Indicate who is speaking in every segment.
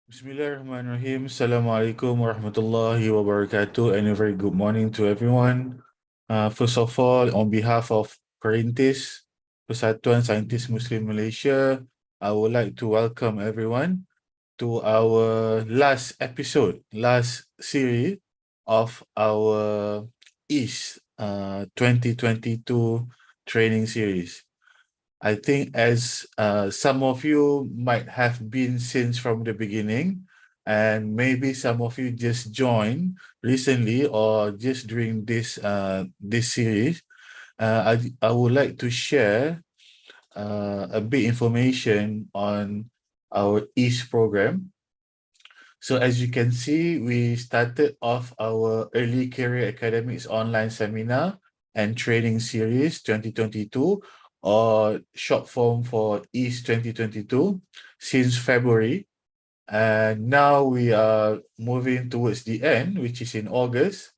Speaker 1: Bismillahirrahmanirrahim. Assalamualaikum warahmatullahi wabarakatuh, and a very good morning to everyone. First of all, on behalf of Perintis, Persatuan Saintis Muslim Malaysia, I would like to welcome everyone to our last series of our East 2022 training series. I think as some of you might have been since from the beginning, and maybe some of you just joined recently or just during this series. I would like to share a bit information on our East program. So as you can see, we started off our Early Career Academics online seminar and training series 2022, or short form for East 2022, since February. And now we are moving towards the end, which is in August.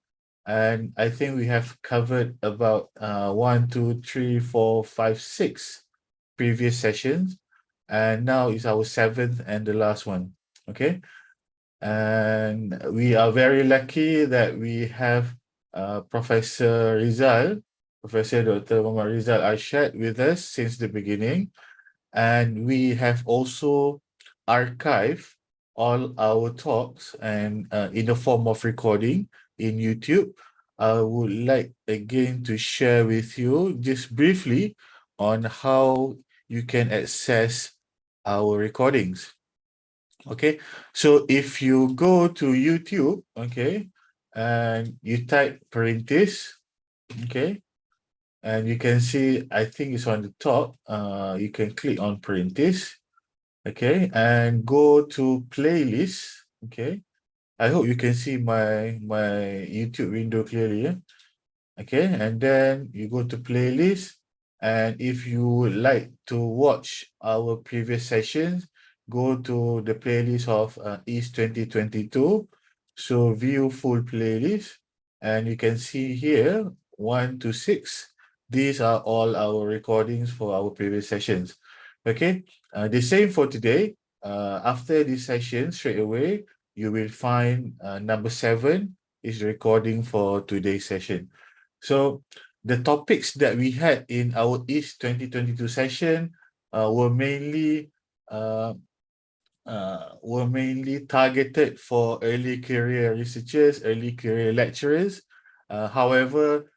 Speaker 1: And I think we have covered about 6 previous sessions. And now is our seventh and the last one. Okay. And we are very lucky that we have Professor Dr. Muhammad Rizal Arshad with us since the beginning. And we have also archived all our talks and in the form of recording in YouTube. I would like again to share with you just briefly on how you can access our recordings. Okay, so if you go to YouTube, okay, and you type Perintis, okay, and you can see, I think it's on the top. You can click on Perintis, okay, and go to playlist. Okay, I hope you can see my YouTube window clearly. Yeah? Okay, and then you go to playlist, and if you would like to watch our previous sessions, go to the playlist of East 2022. So view full playlist, and you can see here 1 to 6. These are all our recordings for our previous sessions. Okay, the same for today. After this session, straight away you will find number 7 is recording for today's session. So the topics that we had in our East 2022 session were uh, mainly targeted for early career researchers, early career lecturers. However,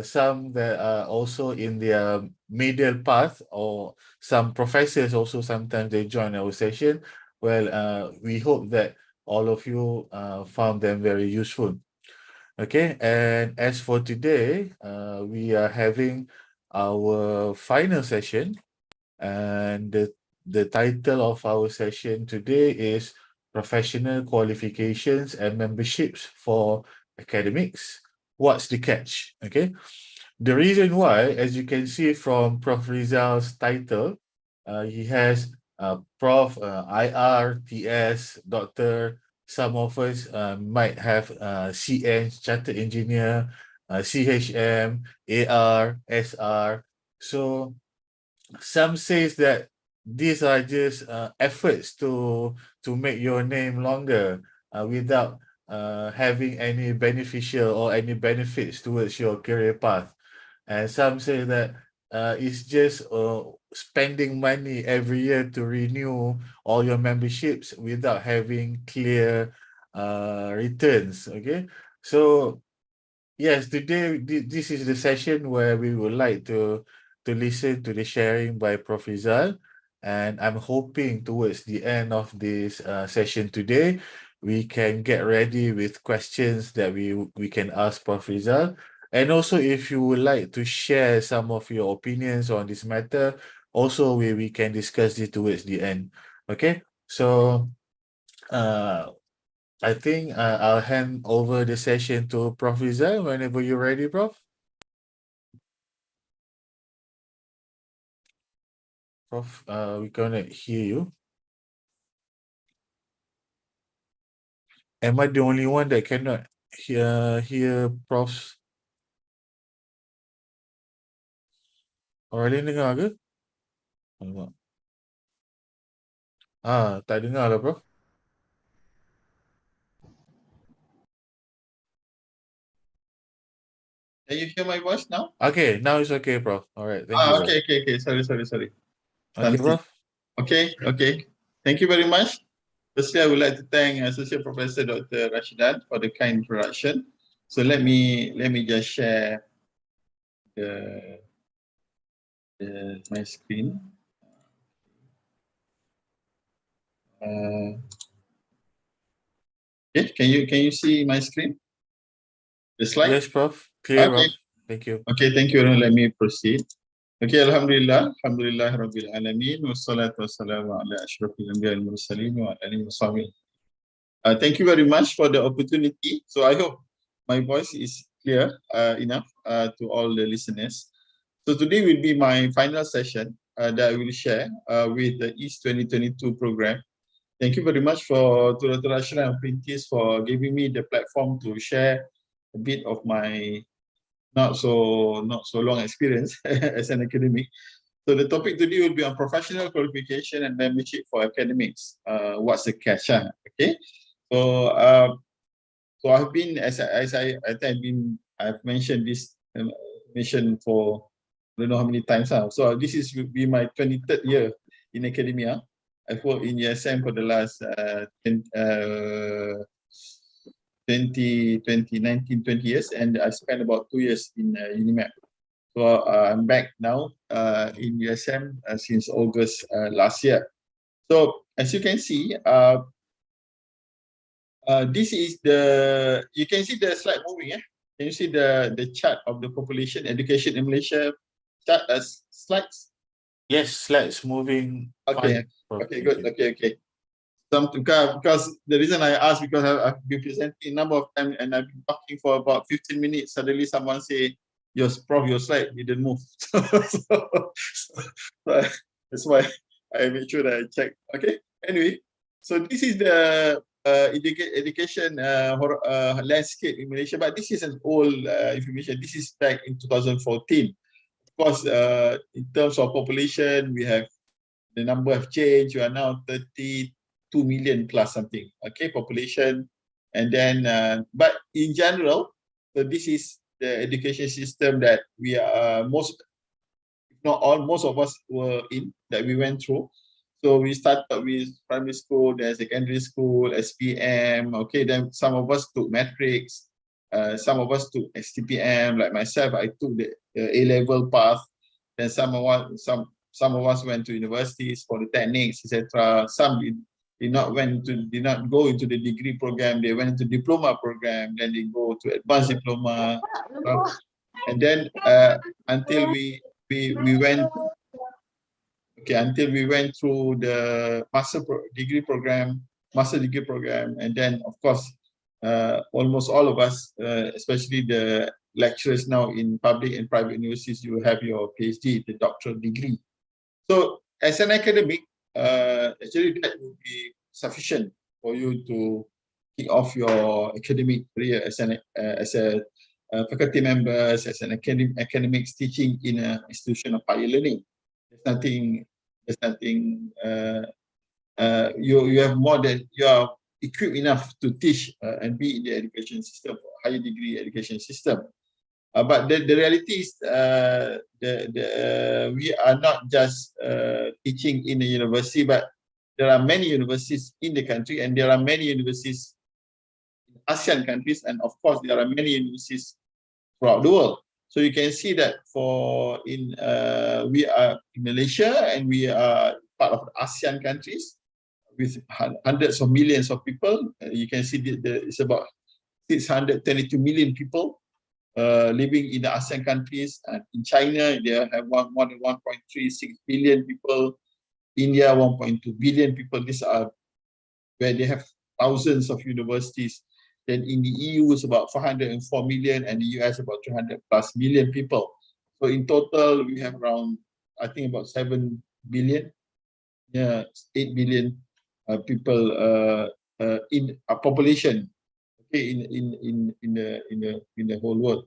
Speaker 1: some that are also in their middle path, or some professors also sometimes they join our session. Well, we hope that all of you found them very useful. Okay, and as for today, we are having our final session, and the title of our session today is Professional Qualifications and Memberships for Academics. What's the catch? Okay, the reason why, as you can see from Prof. Rizal's title, he has Prof, IR, TS, Doctor. Some of us might have CN, Chartered Engineer, CHM, AR, SR. So some says that these are just efforts to make your name longer without having any beneficial or any benefits towards your career path. And some say that it's just spending money every year to renew all your memberships without having clear returns. Okay, so yes, today this is the session where we would like to listen to the sharing by Prof. Rizal, and I'm hoping towards the end of this session today, we can get ready with questions that we can ask Prof. Rizal. And also, if you would like to share some of your opinions on this matter, also we can discuss it towards the end. Okay, so uh, I think I'll hand over the session to Prof. Rizal whenever you're ready, Prof. Prof, we cannot hear you. Am I the only one that cannot hear Prof's? Orang lain dengar ke? Alamak. Tak dengar lah, Prof.
Speaker 2: Can you hear my voice now?
Speaker 1: Okay, now it's okay, Prof. All right, thank you, bro.
Speaker 2: Okay. Sorry.
Speaker 1: Okay, Prof.
Speaker 2: Okay. Thank you very much. Firstly, I would like to thank Associate Professor Dr. Rashidan for the kind introduction. So let me just share my screen. Okay, can you see my screen? The slide?
Speaker 1: Yes, Prof. Clear,
Speaker 2: Okay.
Speaker 1: Prof. Thank you.
Speaker 2: Okay, thank you. Let me proceed. Okay, Alhamdulillah Rabbil Alameen, wassalatu wassalamu ala ashrafil anbiya wal mursalin wa alihi wa sahbihi. Thank you very much for the opportunity. So I hope my voice is clear enough to all the listeners. So today will be my final session that I will share with the East 2022 program. Thank you very much to Dr. Ashra and Printis for giving me the platform to share a bit of my not so long experience as an academic. So the topic today will be on professional qualification and membership for academics. What's the catch? Okay. So I've been I've mentioned this mission for I don't know how many times now. So this is will be my 23rd year in academia. I've worked in USM for the last 20 years, and I spent about 2 years in UNIMAP. So I'm back now in USM since August last year. So as you can see, this is you can see the slide moving. Can you see the chart of the population education in Malaysia chart as slides?
Speaker 1: Yes, slides moving.
Speaker 2: Okay,
Speaker 1: Fine, Prof.
Speaker 2: okay,
Speaker 1: Thank
Speaker 2: good.
Speaker 1: you.
Speaker 2: Okay. Because the reason I asked because I've been presenting a number of times and I've been talking for about 15 minutes. Suddenly someone say, your slide didn't move. So that's why I made sure that I check. Okay. Anyway, so this is the education landscape in Malaysia, but this is an old information. This is back in 2014. Of course, in terms of population, we have the number have changed. We are now 32 million plus something. Okay, population, and then but in general, so this is the education system that we are most, if not all, most of us were in that we went through. So we started with primary school, then secondary school, SPM. Okay, then some of us took matrix. Some of us took STPM. Like myself, I took the A-level path. Then some of us went to universities, polytechnics, etc. Some did not go into the degree program. They went into diploma program. Then they go to advanced diploma, and then until we went through the master degree program, and then of course almost all of us, especially the lecturers now in public and private universities, you have your PhD, the doctoral degree. So as an academic, actually that would be sufficient for you to kick off your academic career as a faculty members, as an academics teaching in an institution of higher learning. There's nothing. You have more than, you are equipped enough to teach and be in the education system, higher degree education system. But the reality is we are not just teaching in the university, but there are many universities in the country, and there are many universities in ASEAN countries, and of course there are many universities throughout the world. So you can see that we are in Malaysia, and we are part of the ASEAN countries with hundreds of millions of people. You can see it's about 622 million people living in the ASEAN countries. And in China, they have more than 1.36 billion people. India, 1.2 billion people. These are where they have thousands of universities. Then in the EU, it's about 404 million, and the US about 200 plus million people. So in total, we have around, I think, about 7 billion, 8 billion people in a population. Okay, in the whole world.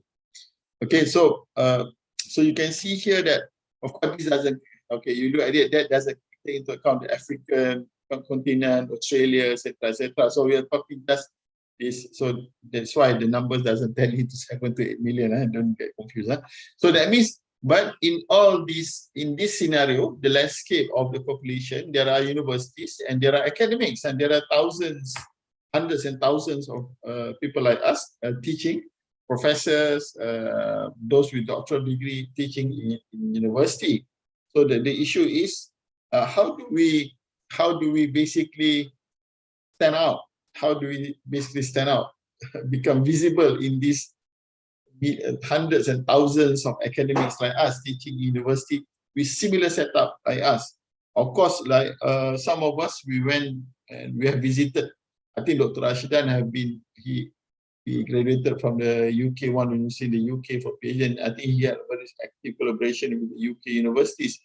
Speaker 2: Okay, so you can see here that, of course, this doesn't, okay, you look at it, that doesn't take into account the African continent, Australia, etc., etc. So we are talking just So that's why the numbers doesn't tell you to 7 to 8 million. Don't get confused. So that means, but in all this, in this scenario, the landscape of the population, there are universities and there are academics and there are thousands, hundreds and thousands of people like us teaching, professors, those with doctoral degree teaching in university. So the issue is how do we basically stand out? How do we basically stand out, become visible in these hundreds and thousands of academics like us teaching university with similar setup like us? Of course, like some of us, we went and we have visited. I think Dr. Rashidan have been, he graduated from the UK, one university in the UK for PhD, and I think he had a very active collaboration with the UK universities.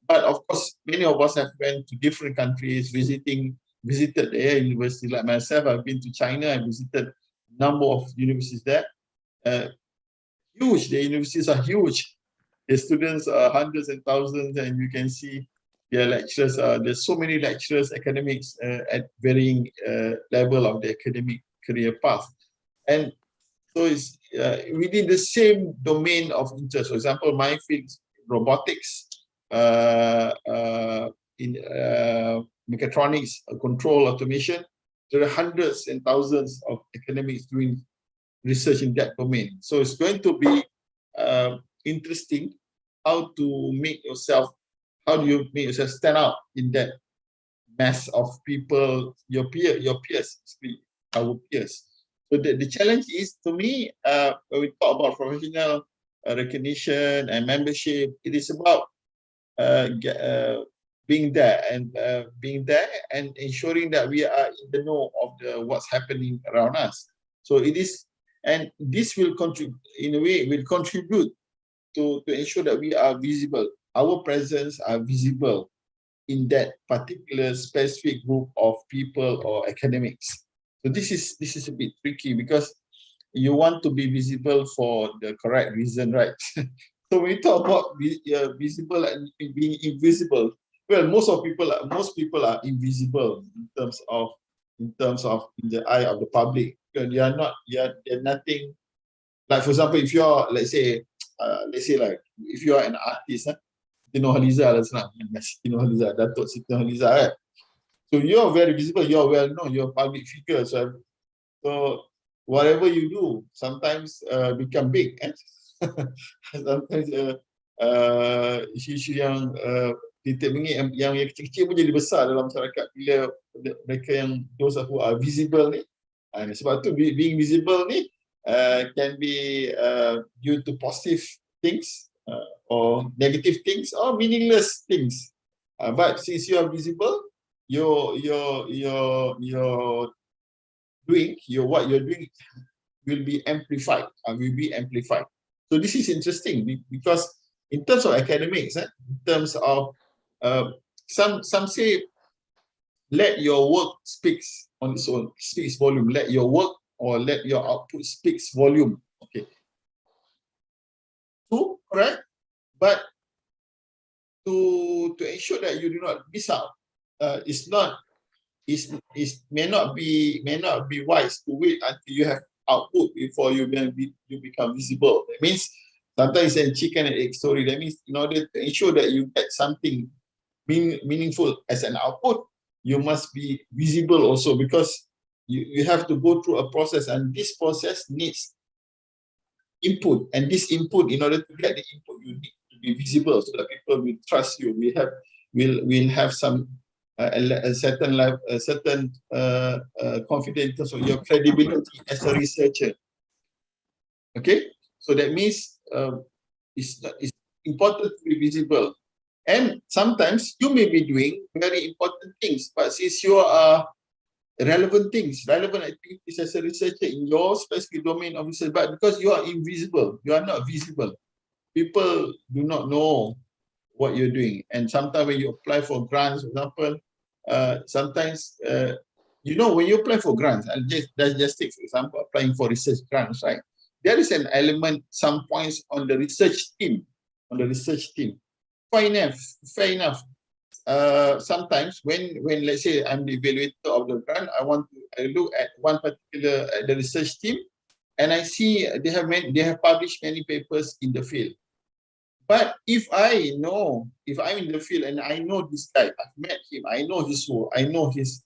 Speaker 2: But of course, many of us have went to different countries, visited their university. Like myself, I've been to China, I visited a number of universities there. Huge, the universities are huge. The students are hundreds and thousands, and you can see their lecturers. There's so many lecturers, academics at varying level of the academic career path. And so it's within the same domain of interest. For example, my field, robotics, in mechatronics, control, automation. There are hundreds and thousands of academics doing research in that domain. So it's going to be interesting how to make yourself, how do you make yourself stand out in that mass of people, your peers, our peers. So the challenge is, to me, when we talk about professional recognition and membership, it is about being there and ensuring that we are in the know of what's happening around us. So it is, and this will contribute, in a way, will contribute to ensure that we are visible. Our presence are visible in that particular specific group of people or academics. So this is a bit tricky because you want to be visible for the correct reason, right? So when we talk about visible and being invisible, well, most people are invisible in terms of in the eye of the public. You're nothing. Like, for example, if you're, let's say like if you are an artist, Siti Nurhaliza lah senang. Siti Nurhaliza, Datuk Siti Nurhaliza, right? So you're very visible, you're well known, you're a public figure. So whatever you do sometimes become big. Sometimes isu-isu yang titik bengik yang kecil-kecil pun jadi besar dalam masyarakat bila mereka yang those who are visible ni. Sebab tu being visible ni can be due to positive things or negative things or meaningless things. But since you are visible, what you're doing will be amplified. So this is interesting because in terms of academics, in terms of some say, let your work speaks on its own, speaks volume. Let your work or let your output speaks volume. Okay, true, correct. But to ensure that you do not miss out, may not be wise to wait until you have output before you become visible. That means sometimes it's a chicken and egg story. That means in order to ensure that you get something meaningful as an output, you must be visible also, because you have to go through a process, and this process needs input, and this input, in order to get the input, you need to be visible so that people will trust you. We'll have some a certain level, a certain confidence of your credibility as a researcher. Okay, so that means it's important to be visible. And sometimes you may be doing very important things, but since you are relevant activities as a researcher in your specific domain of research, but because you are invisible, you are not visible, people do not know what you're doing. And sometimes when you apply for grants, for example, sometimes when you apply for grants, let's just take, for example, applying for research grants, right? There is an element, some points on the research team. Fair enough. sometimes when let's say I'm the evaluator of the grant, I look at one particular the research team, and I see they have published many papers in the field. But if I'm in the field and I know this guy, I've met him, I know his work, I know his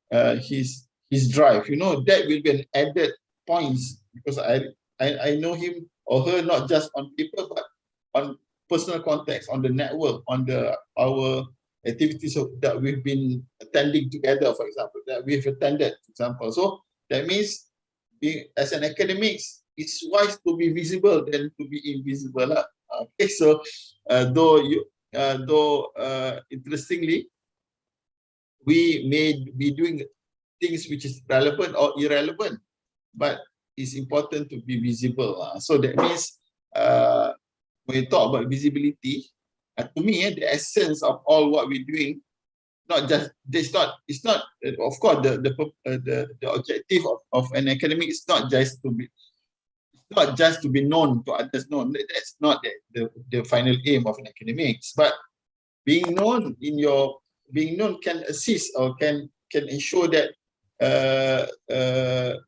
Speaker 2: drive, that will be an added points, because I know him or her not just on paper but on personal context, on the network, on our activities that we've been attending together, for example, that we've attended, for example. So that means as an academics, it's wise to be visible than to be invisible. Okay, so though interestingly, we may be doing things which is relevant or irrelevant, but it's important to be visible. So that means when you talk about visibility, to me, the essence of all what we're doing, it's not of course the objective of an academic is not just to be known to others. No, that's not the final aim of an academics. But being known can assist or can ensure that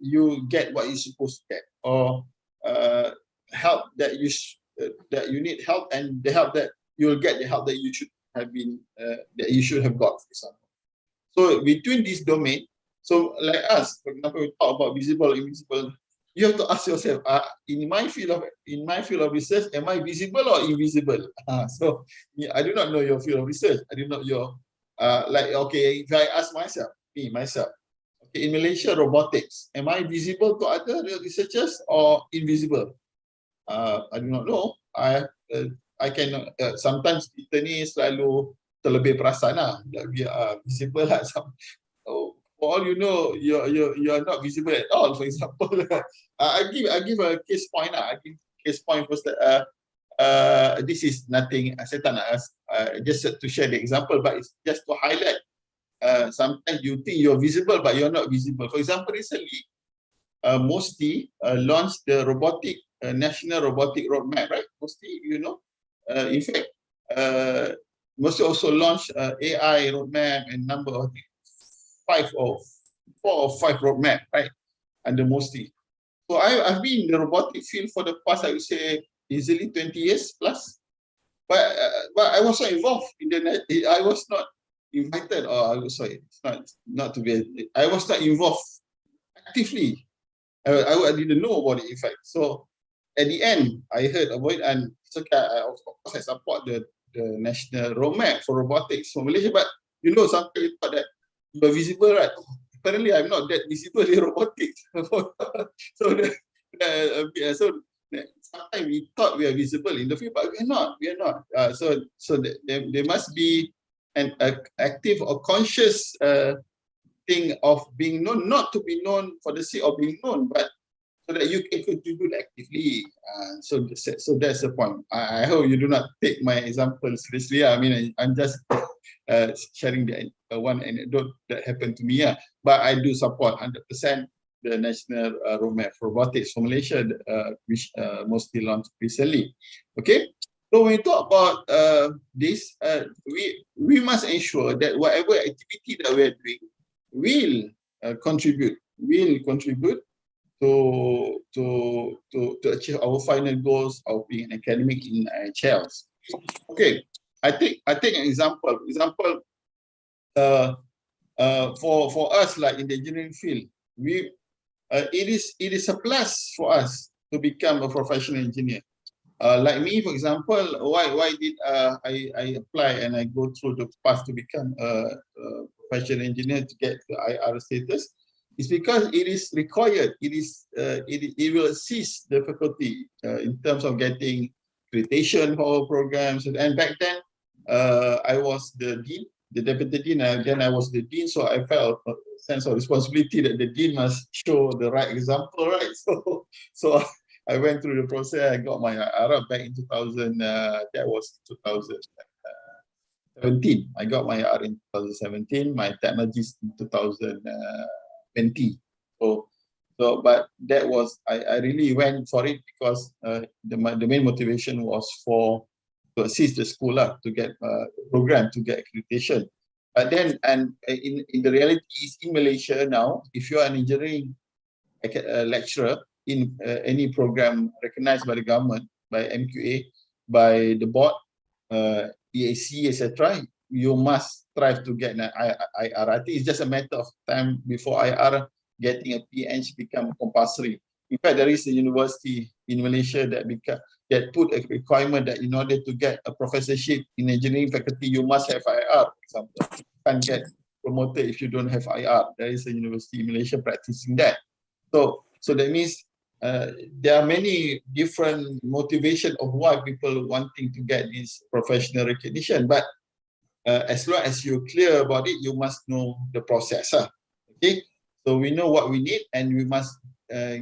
Speaker 2: you get what you're supposed to get, or help that you need help, and the help that you'll get the help that you should have got, for example. So between this domain, so like us, for example, we talk about visible, invisible. You have to ask yourself: in my field of research, am I visible or invisible? So I do not know your field of research. I do not your okay. If I ask myself, okay, in Malaysia robotics, am I visible to other researchers or invisible? I do not know. I can sometimes kita ni selalu terlebih perasan that we are visible lah. For all you know, you are not visible at all. For example, I give a case point. I give case point first. This is nothing. Saya tak nak just to share the example, but it's just to highlight. Sometimes you think you're visible, but you're not visible. For example, recently, MOSTI launched the national robotic roadmap, right? MOSTI, in fact, MOSTI also launched AI roadmap and number of 4 or 5 roadmap, right? Under MOSTI. So I've been in the robotic field for the past, I would say, easily 20 years plus. But I was not involved in I was not invited, or I was sorry, it's not to be. I was not involved actively. I didn't know about it, in fact. So at the end, I heard about it, and so of course I support the national roadmap for robotics for Malaysia. But sometimes you thought that you are visible, right? Apparently, I'm not that visible in robotics. So sometimes we thought we are visible in the field, but we are not. So there must be an active or conscious thing of being known, not to be known for the sake of being known, but so that you can contribute actively. So that's the point. I hope you do not take my example seriously. I mean, I'm just sharing the one anecdote that happened to me. But I do support 100% the national roadmap for robotics for Malaysia, which mostly launched recently. Okay. So when we talk about this, we must ensure that whatever activity that we are doing will contribute to achieve our final goals of being an academic in CHELS. Okay, I take an example. For us, like in the engineering field, it is a plus for us to become a professional engineer. Like me, for example, why did I apply and I go through the path to become a professional engineer to get the IR status? It's because it is required. It will assist the faculty in terms of getting accreditation for our programs. And back then, I was the dean, the deputy dean. Again, I was the dean, so I felt a sense of responsibility that the dean must show the right example, right? So I went through the process. I got my IR back in 2000. That was 2017. I got my IR in 2017. My technologies in 2020. But that was I really went for it because the main motivation was for assist the school to get program to get accreditation. But then, and in the reality is in Malaysia now, if you are an engineering lecturer in any program recognized by the government, by MQA, by the board, EAC, etc., you must strive to get an IR. I think it's just a matter of time before IR getting a PH become compulsory. In fact, there is a university in Malaysia that put a requirement that in order to get a professorship in engineering faculty, you must have IR, for example. You can't get promoted if you don't have IR. There is a university in Malaysia practicing that. So that means there are many different motivation of why people wanting to get this professional recognition. But as long as you're clear about it, you must know the process. Okay, so we know what we need, and we must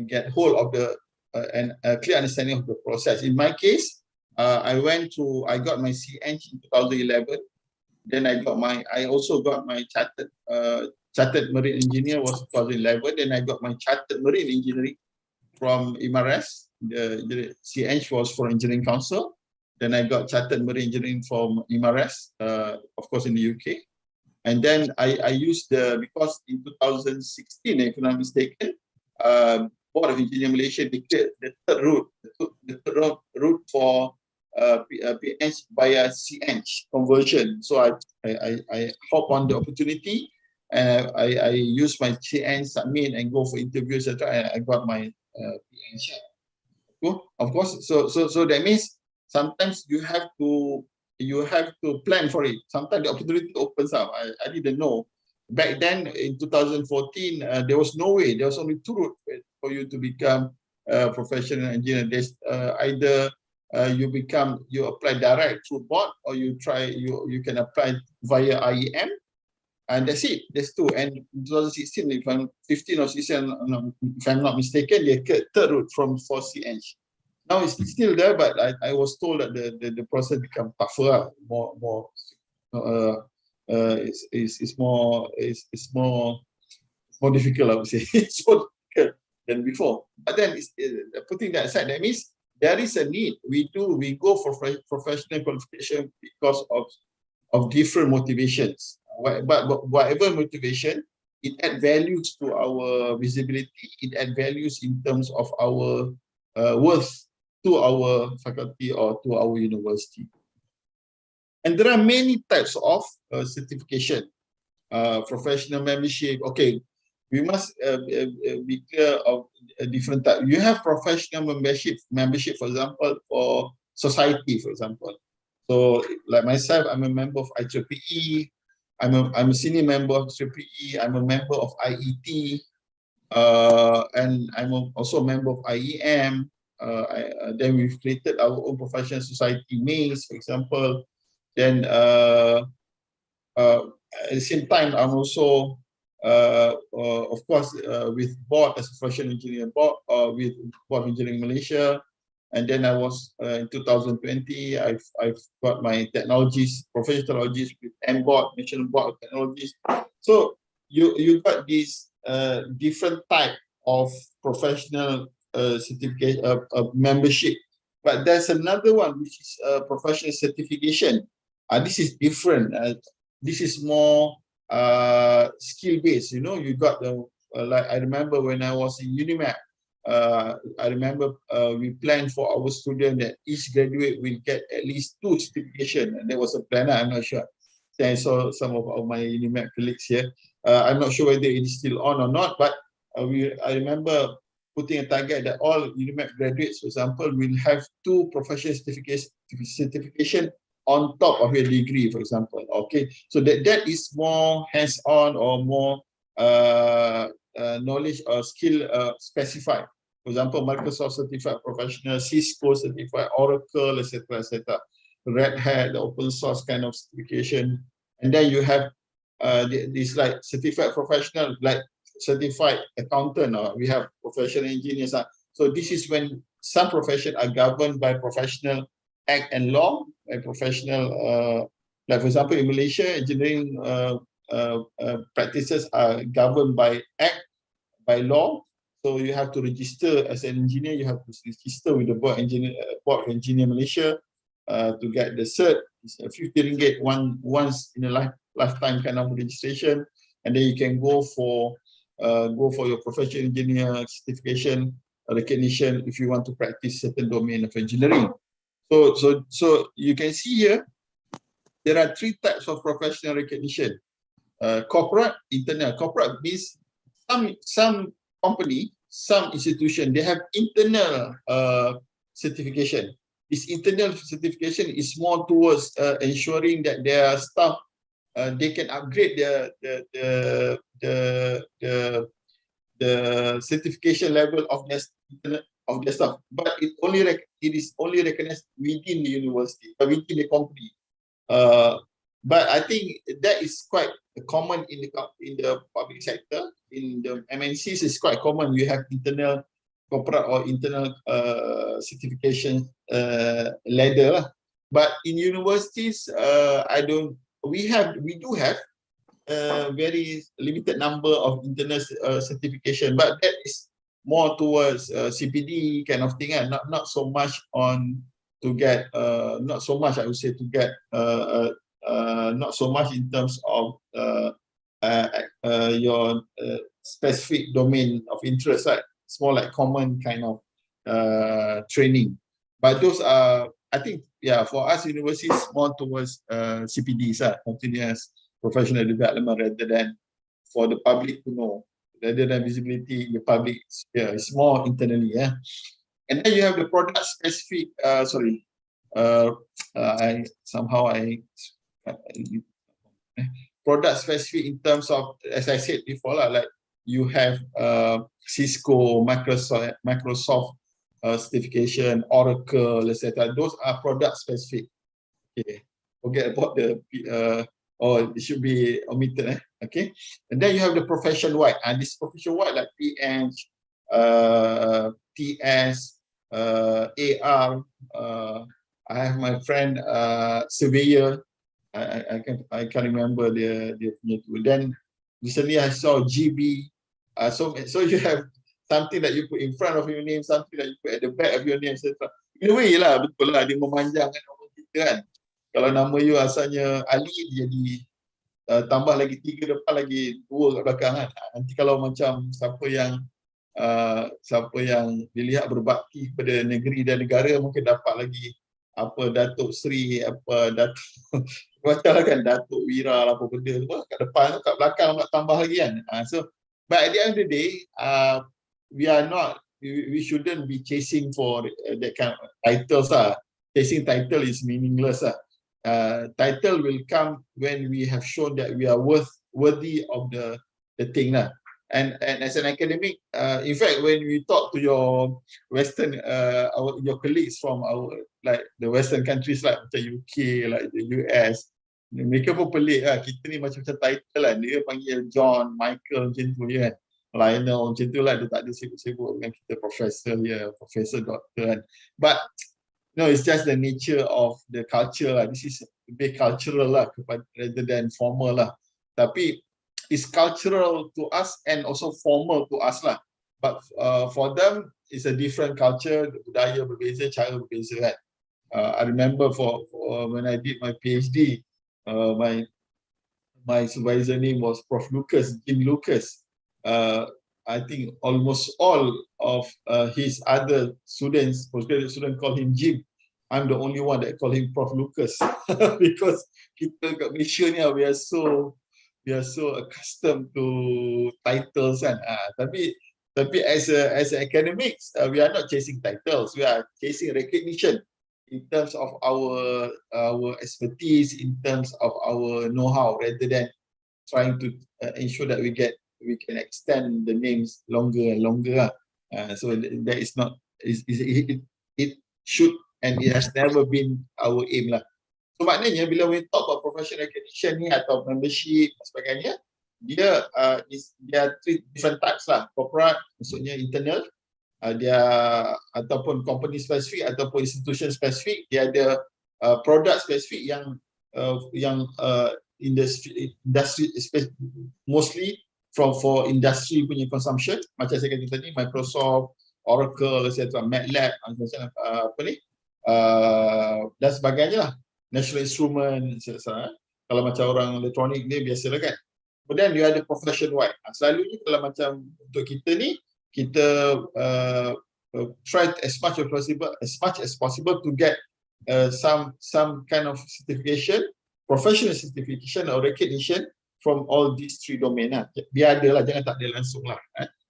Speaker 2: get hold of the and a clear understanding of the process. In my case, I got my CEng in 2011. Then I also got my chartered marine engineer was 2011. Then I got my chartered marine engineering from IMARES. The CEng was for Engineering Council. Then I got chartered marine engineering from IMARES, of course in the UK. And then I used because in 2016, if I'm not mistaken, Board of Engineering Malaysia declared the third route for PH via CEng conversion. So I hop on the opportunity, and I use my CEng, submit, and go for interview, etc. And I got my PH. Of course, so that means sometimes you have to plan for it. Sometimes the opportunity opens up. I didn't know. Back then in 2014, there was no way. There was only two routes for you to become a professional engineer. There's either you apply direct through board, or you can apply via IEM, and that's it. That's two. And in 2016, if I'm 15 or 16, if I'm not mistaken, the third route for CEng. Now it's still there, but I was told that the process become tougher, it's more difficult, I would say. It's more difficult than before. But then putting that aside, that means there is a need. We go for professional qualification because of different motivations. But whatever motivation, it adds values to our visibility. It adds values in terms of our worth to our faculty or to our university. And there are many types of certification, professional membership. Okay, we must be clear of a different type. You have professional membership, for example, for society, for example. So, like myself, I'm a member of IEEE. I'm a senior member of IEEE. I'm a member of IET, and I'm also a member of IEM. Then we've created our own professional society, MAIS, for example. Then at the same time, I'm also, of course, with board as a professional engineer board, with Board of Engineering Malaysia. And then I was in 2020, I've got my technologies, professional technologies with MBOT, National Board of Technologies. So you got these different type of professional certificate membership. But there's another one which is professional certification. This is different. This is more skill-based. You know, you got the like I remember when I was in UNIMAP. I remember we planned for our student that each graduate will get at least 2 certification, and there was a planner. I'm not sure. I saw some of my UNIMAP colleagues here. I'm not sure whether it is still on or not, but I remember putting a target that all UNIMAP graduates, for example, will have 2 professional certification on top of your degree, for example. Okay, so that is more hands-on or more knowledge or skill specified. For example, Microsoft certified professional, Cisco certified, Oracle, etc., etc. Red Hat, the open source kind of certification, and then you have this like certified professional, like certified accountant, or we have professional engineers. So this is when some professions are governed by professional act and law, by professional, like for example in Malaysia, engineering practices are governed by act, by law. So you have to register as an engineer. You have to register with the Board of Engineer Malaysia. to get the cert. It's 50 ringgit once in a lifetime kind of registration, and then you can go for your professional engineer certification recognition if you want to practice certain domain of engineering. So you can see here there are 3 types of professional recognition: corporate, internal. Corporate means some company, some institution, they have internal certification. This internal certification is more towards ensuring that their staff they can upgrade the certification level of their staff, but it is only recognized within the university, within the company. But I think that is quite common in the public sector. In the MNCs, it's quite common. You have internal corporate or internal certification ladder. But in universities, we do have a very limited number of internal certification, but that is more towards CPD kind of thing, and not so much on to get not so much I would say to get not so much in terms of your specific domain of interest, right? It's more like common kind of training. But those are, I think, yeah, for us universities more towards CPDs, continuous professional development, rather than for the public to know, rather than visibility in the public. Yeah, it's more internally. Yeah. And then you have the product specific, product specific in terms of, as I said before, like you have Cisco, Microsoft certification, Oracle, etc. Those are product specific. Okay, forget about the it should be omitted. Okay, and then you have the profession wide, and this profession wide like PN, TS, AR. I have my friend surveyor. I can't remember the punya. Then recently I saw GB. So you have something that you put in front of your name, something that you put at the back of your name, etc. In a way lah, betul lah, dia memanjangkan nama kita kan. Kalau nama you asalnya Ali, dia jadi tambah lagi 3 depan, lagi 2 kat belakang kan. Nanti kalau macam siapa yang dilihat berbakti kepada negeri dan negara, mungkin dapat lagi apa Datuk Seri, apa Datuk macam kan, Datuk Wira lah, apa benda tu kat depan, kat belakang nak tambah lagi kan. So but at the end of the day, we shouldn't be chasing for that kind of titles lah. Chasing title is meaningless lah. Title will come when we have shown that we are worthy of the thing lah. And as an academic, in fact, when we talk to your Western, your colleagues from like the Western countries like macam UK, like the US, mereka pun pelik lah. Kita ni macam title lah. Dia panggil John, Michael macam tu kan. Lionel macam tu lah. Dia tak ada sibuk-sibuk dengan kita professor, professor, doctor kan. But no, it's just the nature of the culture lah. This is a bit cultural lah, rather than formal lah. Tapi it's cultural to us and also formal to us lah. But for them, it's a different culture. Budaya berbeza, cara berbeza kan. I remember for when I did my PhD, my supervisor name was Prof. Lucas, Jim Lucas. I think almost all of his other students, postgraduate students, call him Jim. I'm the only one that call him Prof. Lucas because kita kat Malaysia ni we are so accustomed to titles kan. Tapi as academics, we are not chasing titles. We are chasing recognition in terms of our expertise, in terms of our know-how, rather than trying to ensure that we can extend the names longer and longer. So that is not, it should and it has never been our aim lah. So maknanya bila we talk about professional recognition ni atau membership dan sebagainya, dia are 3 different types lah. Corporate maksudnya internal, dia ataupun company specific ataupun institution specific. Dia ada product specific yang industry mostly for industry punya consumption, macam saya kata tadi Microsoft, Oracle, etc., MATLAB, macam apa ni, dan sebagainya lah. National instrument, kalau macam orang elektronik ni biasalah kan. Kemudian dia ada profession wide. Selalunya kalau macam untuk kita ni, kita try as much as possible to get some kind of certification, professional certification or recognition from all these three domain lah. Biar ada lah, jangan tak ada langsung lah.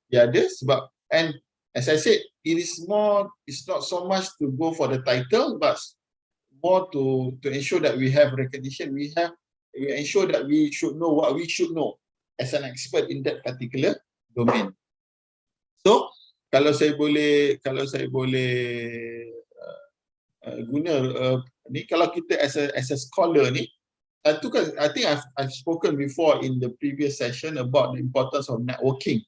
Speaker 2: Biar ada sebab, and as I said, it's not so much to go for the title, but more to ensure that we have recognition, we ensure that we should know what we should know as an expert in that particular domain. So kalau saya boleh guna ni, kalau kita as a scholar ni, tu kan, I think I've spoken before in the previous session about the importance of networking.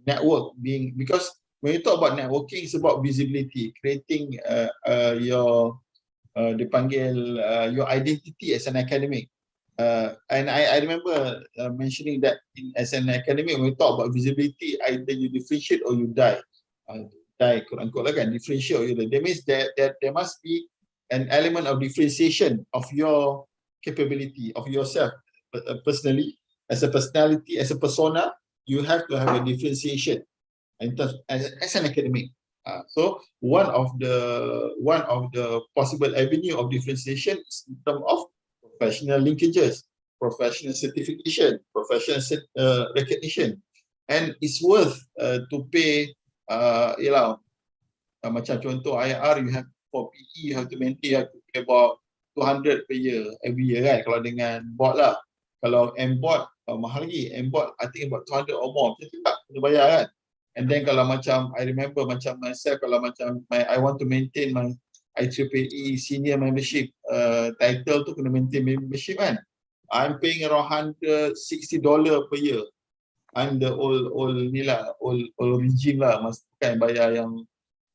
Speaker 2: Network being, because when you talk about networking, it's about visibility, creating your dipanggil your identity as an academic. And I remember mentioning that as an academic, when we talk about visibility, either you differentiate or you die. Die, quote unquote, lah kan, differentiate or you die. That means that there must be an element of differentiation of your capability, of yourself personally, as a personality, as a persona. You have to have a differentiation in terms as an academic. So one of the possible avenue of differentiation is in terms of professional linkages, professional certification, professional recognition, and it's worth to pay. Macam contoh IR, you have for PE, you have to maintain, you have to pay about 200 per year every year kan, kalau dengan board lah. Kalau M board mahal lagi, M board I think about 200 or more, macam tu tak kena bayar kan. And then kalau macam I remember macam myself, kalau macam I want to maintain my IEEE senior membership title tu, kena maintain membership kan. I'm paying around $160 per year. I'm the old ni lah, old regime lah, kan bayar yang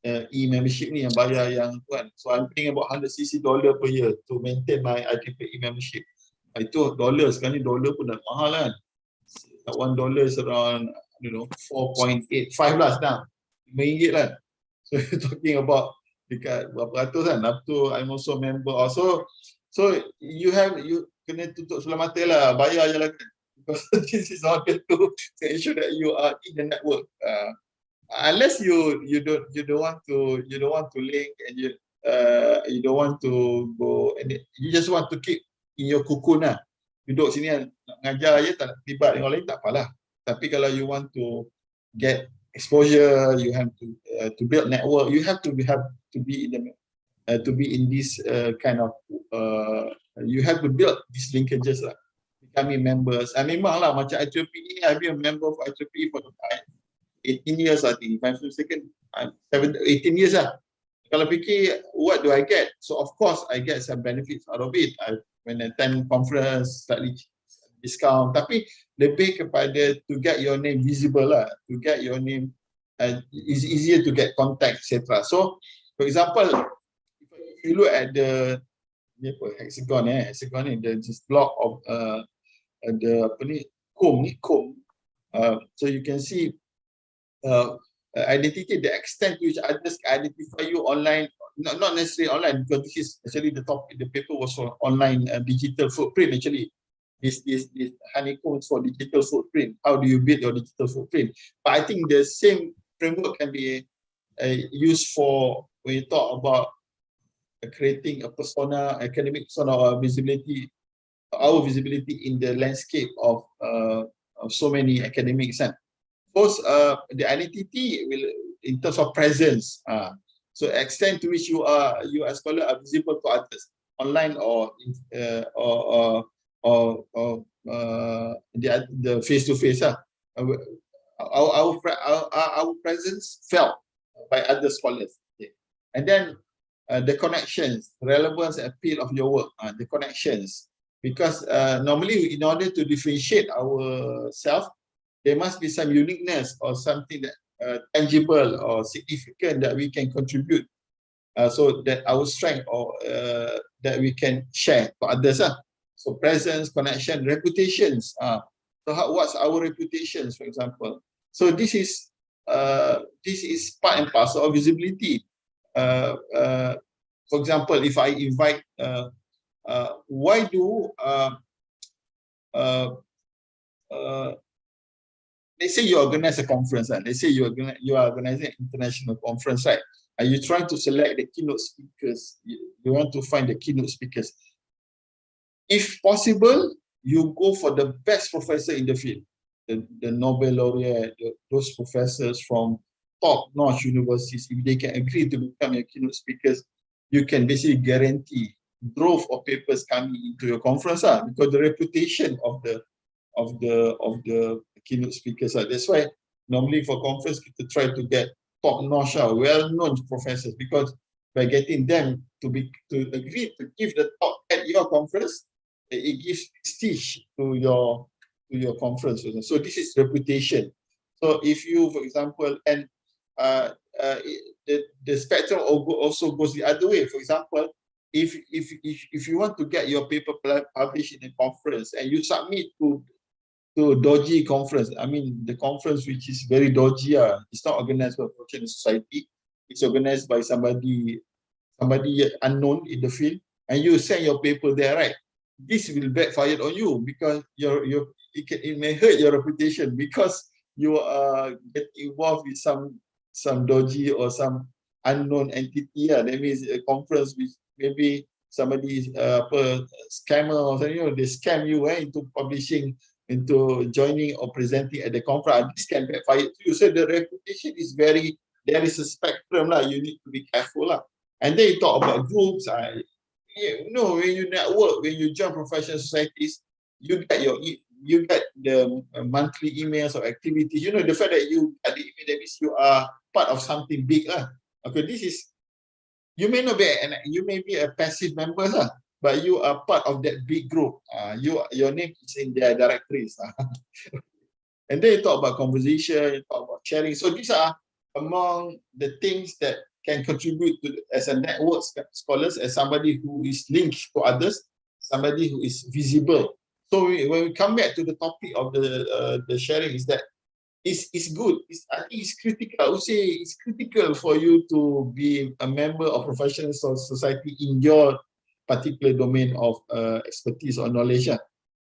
Speaker 2: e-membership ni, yang bayar yang tu kan. So I'm paying about $160 per year to maintain my IEEE membership. Itu dolar, sekarang ni dolar pun dah mahal kan. $1 is around, I don't know, 4.85 lah sekarang. RM5 lah. So you're talking about dekat berapa ratus kan. Up to I'm also member also. So you kena tutup sebelah mata lah, bayar je lah kan. Because this is order to ensure that you are in the network. Unless you don't want to link, and you don't want to go, and you just want to keep in your cocoon lah. Duduk sini nak ngajar je, tak terlibat dengan orang lain, tak apalah. Tapi kalau you want to get exposure, you have to build network, you have to be in this kind of you have to build these linkages lah. Becoming members. Memang lah macam IEEE, I've been a member of IEEE for 18 years, I think. If I'm mistaken, 18 years lah. Kalau fikir, what do I get? So of course, I get some benefits out of it. When I attend conference, slightly discount. Tapi lebih kepada to get your name visible lah. To get your name, it's easier to get contact, etc. So, for example, if you look at the hexagon ni, this block of the comb. So you can see identity, the extent to which others can identify you online, not necessarily online, because this is actually the topic, the paper was for online digital footprint actually. This honeycombs for digital footprint. How do you build your digital footprint? But I think the same framework can be used for when you talk about creating a persona, academic persona, or visibility, our visibility in the landscape of so many academics. First, the identity will, in terms of presence, so extent to which you as scholar are visible to others, online or the face-to-face. Our presence felt by other scholars. Okay. And then the connections, relevance, appeal of your work, the connections. Because normally, in order to differentiate ourselves, there must be some uniqueness or something that tangible or significant that we can contribute, so that our strength or that we can share to others. So presence, connection, reputations. So what's our reputations, for example? So this is part and parcel of visibility. for example, if I invite, why do let's say you organize a conference, right? Let's say you are organizing an international conference, right? Are you trying to select the keynote speakers? You want to find the keynote speakers. If possible, you go for the best professor in the field, the Nobel laureate, those professors from top-notch universities. If they can agree to become your keynote speakers, you can basically guarantee growth of papers coming into your conference, because the reputation of the keynote speakers. That's why normally for conference, kita try to get top-notch, well-known professors, because by getting them to agree to give the talk at your conference, it gives prestige to your conference. So this is reputation. So if you, for example, and the spectrum also goes the other way. For example, if you want to get your paper published in a conference and you submit to dodgy conference, I mean the conference which is very dodgy, it's not organized by Professional Society, it's organized by somebody unknown in the field, and you send your paper there, right? This will backfire on you, because it may hurt your reputation, because you get involved with some dodgy or some unknown entity. That means a conference which maybe somebody is scammer or something, they scam you into publishing, into joining or presenting at the conference. This can backfire to you. So the reputation is there is a spectrum, you need to be careful. And then you talk about groups. When you network, when you join professional societies, you get the monthly emails or activities. The fact that you get the email, that means you are part of something big. Okay, this is, you may be a passive member, but you are part of that big group. Your name is in their directories. And then you talk about conversation, you talk about sharing. So these are among the things that can contribute to, as a network scholars, as somebody who is linked to others, somebody who is visible. So when we come back to the topic of the sharing, is that it's good. I think it's critical. I would say it's critical for you to be a member of professional society in your particular domain of expertise or knowledge.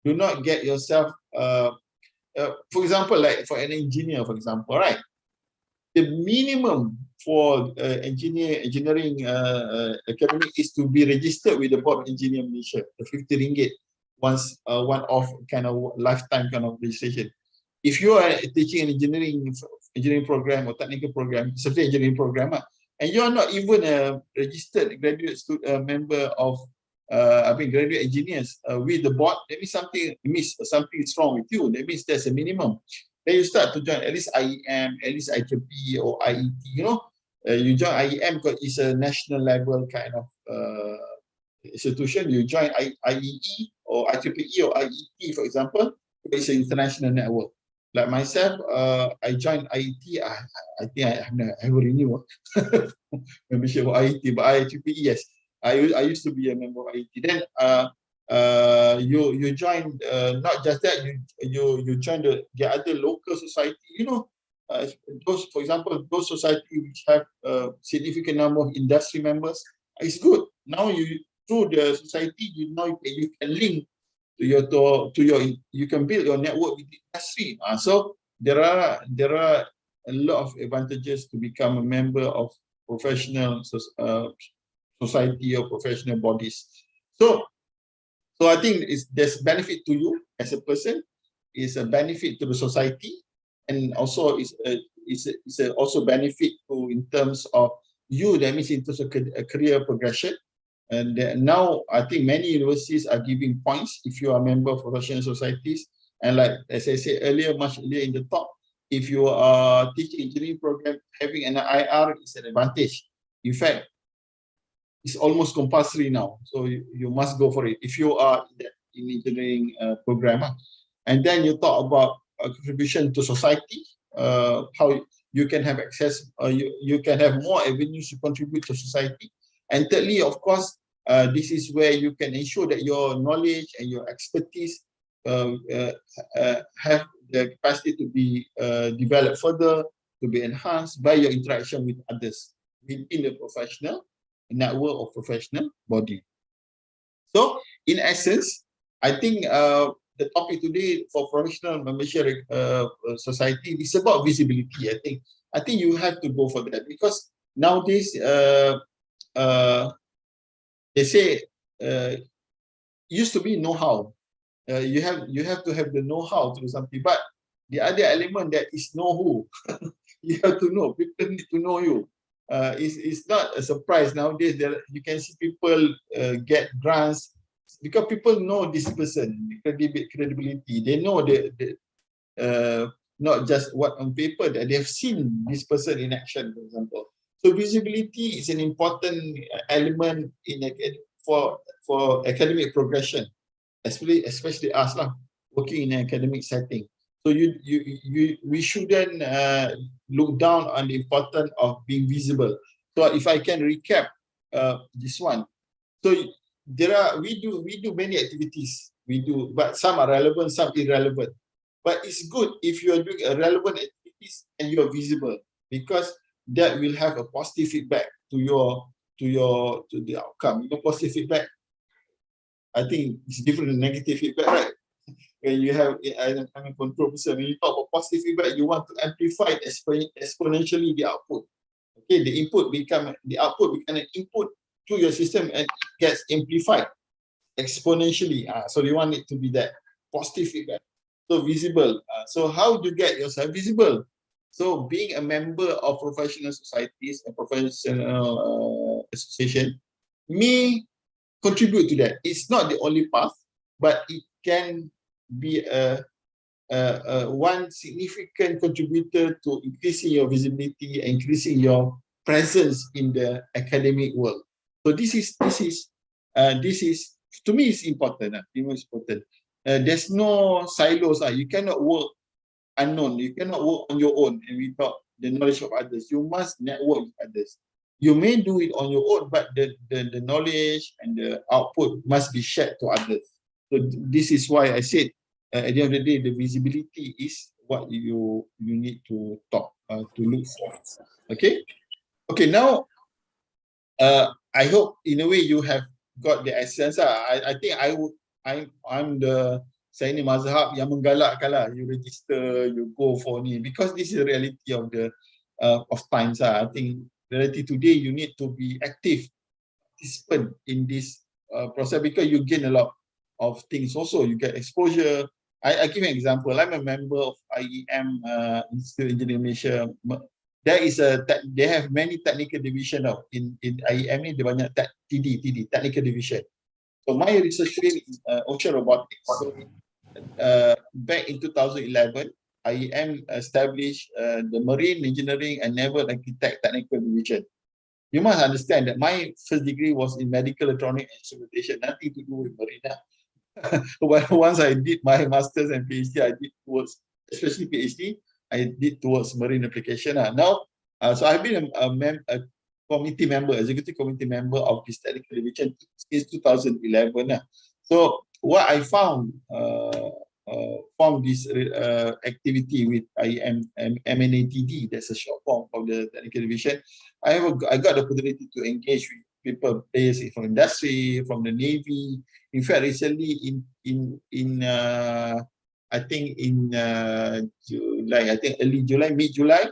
Speaker 2: Do not get yourself, for example, like for an engineer, for example, right? The minimum for engineering academy is to be registered with the Board of Engineer Malaysia, the 50 ringgit once one-off kind of lifetime kind of registration. If you are teaching an engineering program or technical program, software engineering program, and you are not even a registered graduate member of graduate engineers with the board, that means something is wrong with you. That means there's a minimum. Then you start to join at least IEM, at least IEEE or IET. You join IEM because it's a national level kind of institution. You join IEE or IEEE or IET, for example, it's an international network. Like myself, I joined IET. I think I have renewed membership of IET, but IEEE, yes. I used to be a member of IET. Then you join, not just that, you join the other local society. Those, for example, those society which have a significant number of industry members, it's good. Now through the society, you can link you can build your network with the industry. So there are a lot of advantages to become a member of professional society or professional bodies. So I think there's benefit to you as a person, is a benefit to the society, and also is also benefit to in terms of you. That means in terms of a career progression. And now I think many universities are giving points if you are a member of professional societies. And like as I said earlier, much earlier in the talk, if you are teaching engineering program, having an IR is an advantage. In fact, it's almost compulsory now, so you must go for it if you are in engineering program. And then you talk about contribution to society, how you can have access, you can have more avenues to contribute to society. And thirdly, of course, this is where you can ensure that your knowledge and your expertise have the capacity to be developed further, to be enhanced by your interaction with others within the professional network of professional body. So in essence, I think the topic today for professional membership society is about visibility. I think you have to go for that, because nowadays they say used to be know-how. You have to have the know-how to do something, but the other element that is know-who. You have to know. People need to know you. It's not a surprise nowadays that you can see people get grants because people know this person, credibility. They know not just what on paper, that they have seen this person in action, for example. So visibility is an important element in for academic progression, especially us lah, working in an academic setting. So we shouldn't look down on the importance of being visible. So if I can recap this one, so we do many activities, but some are relevant, some irrelevant. But it's good if you are doing a relevant activities and you are visible, because that will have a positive feedback to the outcome. Positive feedback, I think it's different than negative feedback, right? When you have, I'm a control person, when you talk about positive feedback, you want to amplify exponentially the output. Okay, the output become an input to your system, and it gets amplified exponentially. So you want it to be that positive feedback. So visible. So how do you get yourself visible? So being a member of professional societies and professional association may contribute to that. It's not the only path, but it can be one significant contributor to increasing your visibility, increasing your presence in the academic world. So this is to me is important. It's important. There's no silos. You cannot work unknown. You cannot work on your own and without the knowledge of others. You must network with others. You may do it on your own, but the knowledge and the output must be shared to others. So this is why I said, at the end of the day, the visibility is what you need to look for. Okay. Now, I hope in a way you have got the essence. I think I'm the Saini Mazhab yang menggalakkan lah, you register, you go for ni, because this is the reality of the of times. I think reality today, you need to be active participant in this process, because you gain a lot of things. Also, you get exposure. I give an example. I'm a member of IEM Institute Engineering Malaysia. They have many technical division now. In IEM ni dia banyak TD technical division. So my research field is ocean robotics. So back in 2011, IEM established the Marine Engineering and Naval Architect Technical Division. You must understand that my first degree was in medical electronics and instrumentation, nothing to do with marine. Once I did my master's and PhD, I did towards, especially PhD, I did towards marine application. Now, so I've been a committee member, executive committee member of this technical division since 2011. So what I found from this activity with IEM MNATD, that's a short form of the technical division, I got the opportunity to engage with people, players from industry, from the Navy. In fact, recently I think in July, I think early July, mid-July,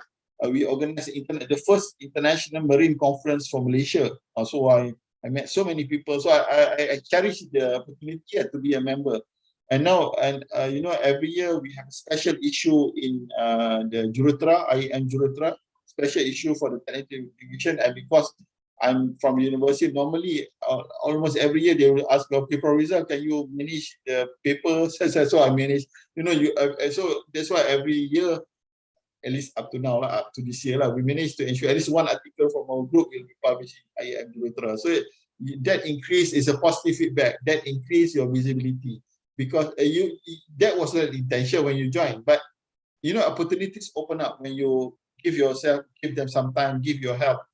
Speaker 2: we organized the first international marine conference for Malaysia. So I met so many people. So I cherish the opportunity to be a member. And now, every year we have a special issue in the Juruterra, IEM Juruterra, special issue for the technical division. And because I'm from university, normally almost every year they will ask, okay, Professor, can you manage the papers? So I manage, so that's why every year, at least up to now, up to this year, we managed to ensure at least one article from our group will be published in IEM Juruterra. So that increase is a positive feedback, that increase your visibility, because that was the intention when you join. But opportunities open up when you give them some time, give your help.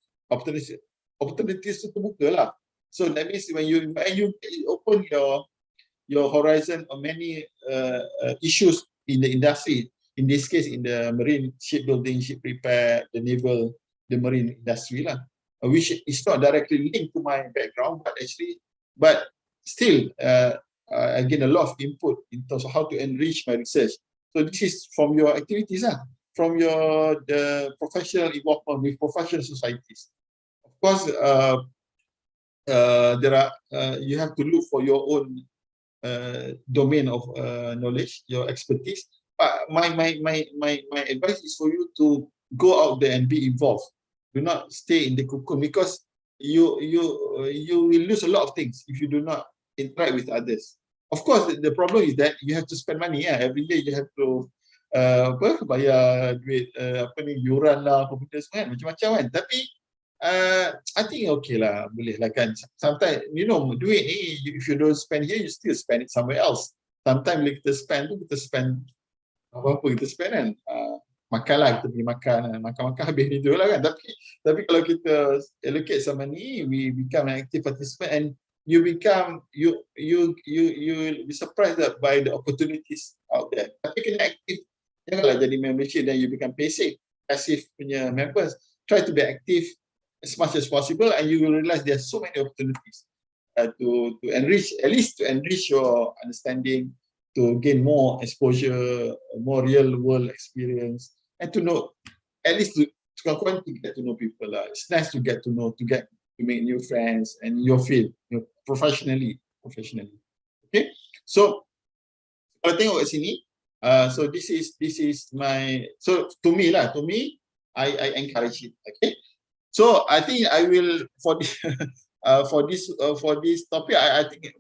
Speaker 2: Opportunities to terbuka lah. So that means when you open your horizon on many issues in the industry. In this case, in the marine shipbuilding, ship repair, the naval, the marine industry lah. which is not directly linked to my background, but still, I gain a lot of input in terms of how to enrich my research. So this is from your activities, from your professional involvement with professional societies. Of course, you have to look for your own domain of knowledge, your expertise. But my advice is for you to go out there and be involved. Do not stay in the cocoon, because you will lose a lot of things if you do not interact with others. Of course, the problem is that you have to spend money. Every day you have to bayar duit yuran lah, apa benda semua kan, macam-macam kan. Tapi I think okay lah, boleh lah kan. Sometimes, duit ni, if you don't spend here, you still spend it somewhere else. Sometimes bila kita spend tu, kita spend apa-apa kita spend kan. Makan lah, kita pergi makan habis ni tu lah kan. Tapi kalau kita allocate some money, we become an active participant, and you be surprised by the opportunities out there. Tapi kena aktif, janganlah jadi membership then you become passive punya members. Try to be active as much as possible, and you will realize there are so many opportunities to enrich, at least to enrich your understanding, to gain more exposure, more real world experience, and to know, at least to get to know people. It's nice to get to know, to make new friends and your field, professionally. Okay, so kalau tengok kat sini, so this is my, so to me, I encourage it. Okay, so I think I will for this topic, I think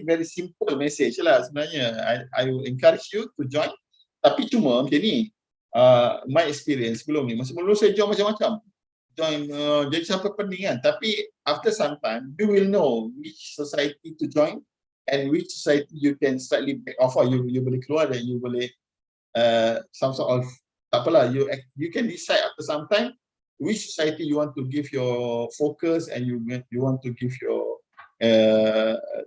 Speaker 2: very simple message lah sebenarnya. I will encourage you to join. Tapi cuma macam ni, my experience sebelum saya join macam-macam. Jadi sampai pening kan. Tapi after some time, you will know which society to join and which society you can slightly back off, or you boleh keluar dan you boleh some sort of, tak apalah, you can decide after some time which society you want to give your focus and you want to give your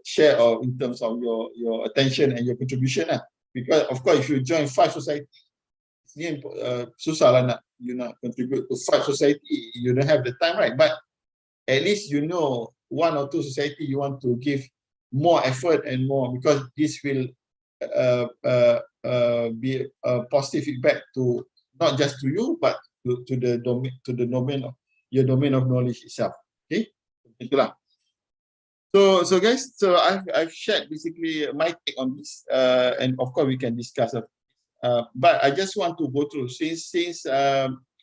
Speaker 2: share of in terms of your attention and your contribution lah. Because of course, if you join 5 society, susah lah nak contribute to 5 society. You don't have the time, right? But at least you know 1 or 2 society you want to give more effort and more, because this will be a positive feedback to not just to you, but to the domain of your domain of knowledge itself. Okay, itulah. So guys, so I've shared basically my take on this, and of course we can discuss it. But I just want to go through since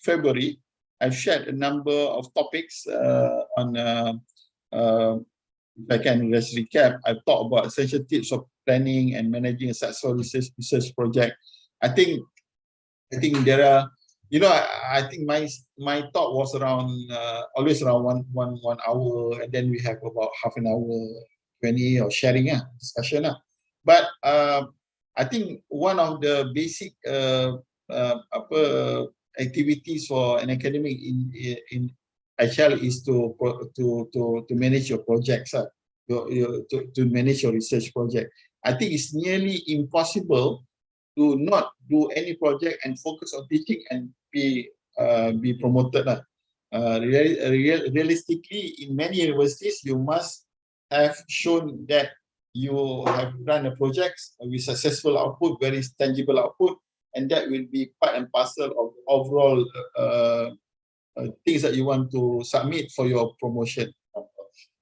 Speaker 2: February. I've shared a number of topics on. If I can just recap, I've talked about essential tips of planning and managing a successful research project. I think there are, I think my talk was around always around one hour, and then we have about half an hour, 20 or sharing discussion. But I think one of the basic activities for an academic in HL is to manage your projects, to manage your research project. I think it's nearly impossible to not do any project and focus on teaching and be promoted. Realistically, in many universities, you must have shown that you have run a project with successful output, very tangible output, and that will be part and parcel of overall things that you want to submit for your promotion.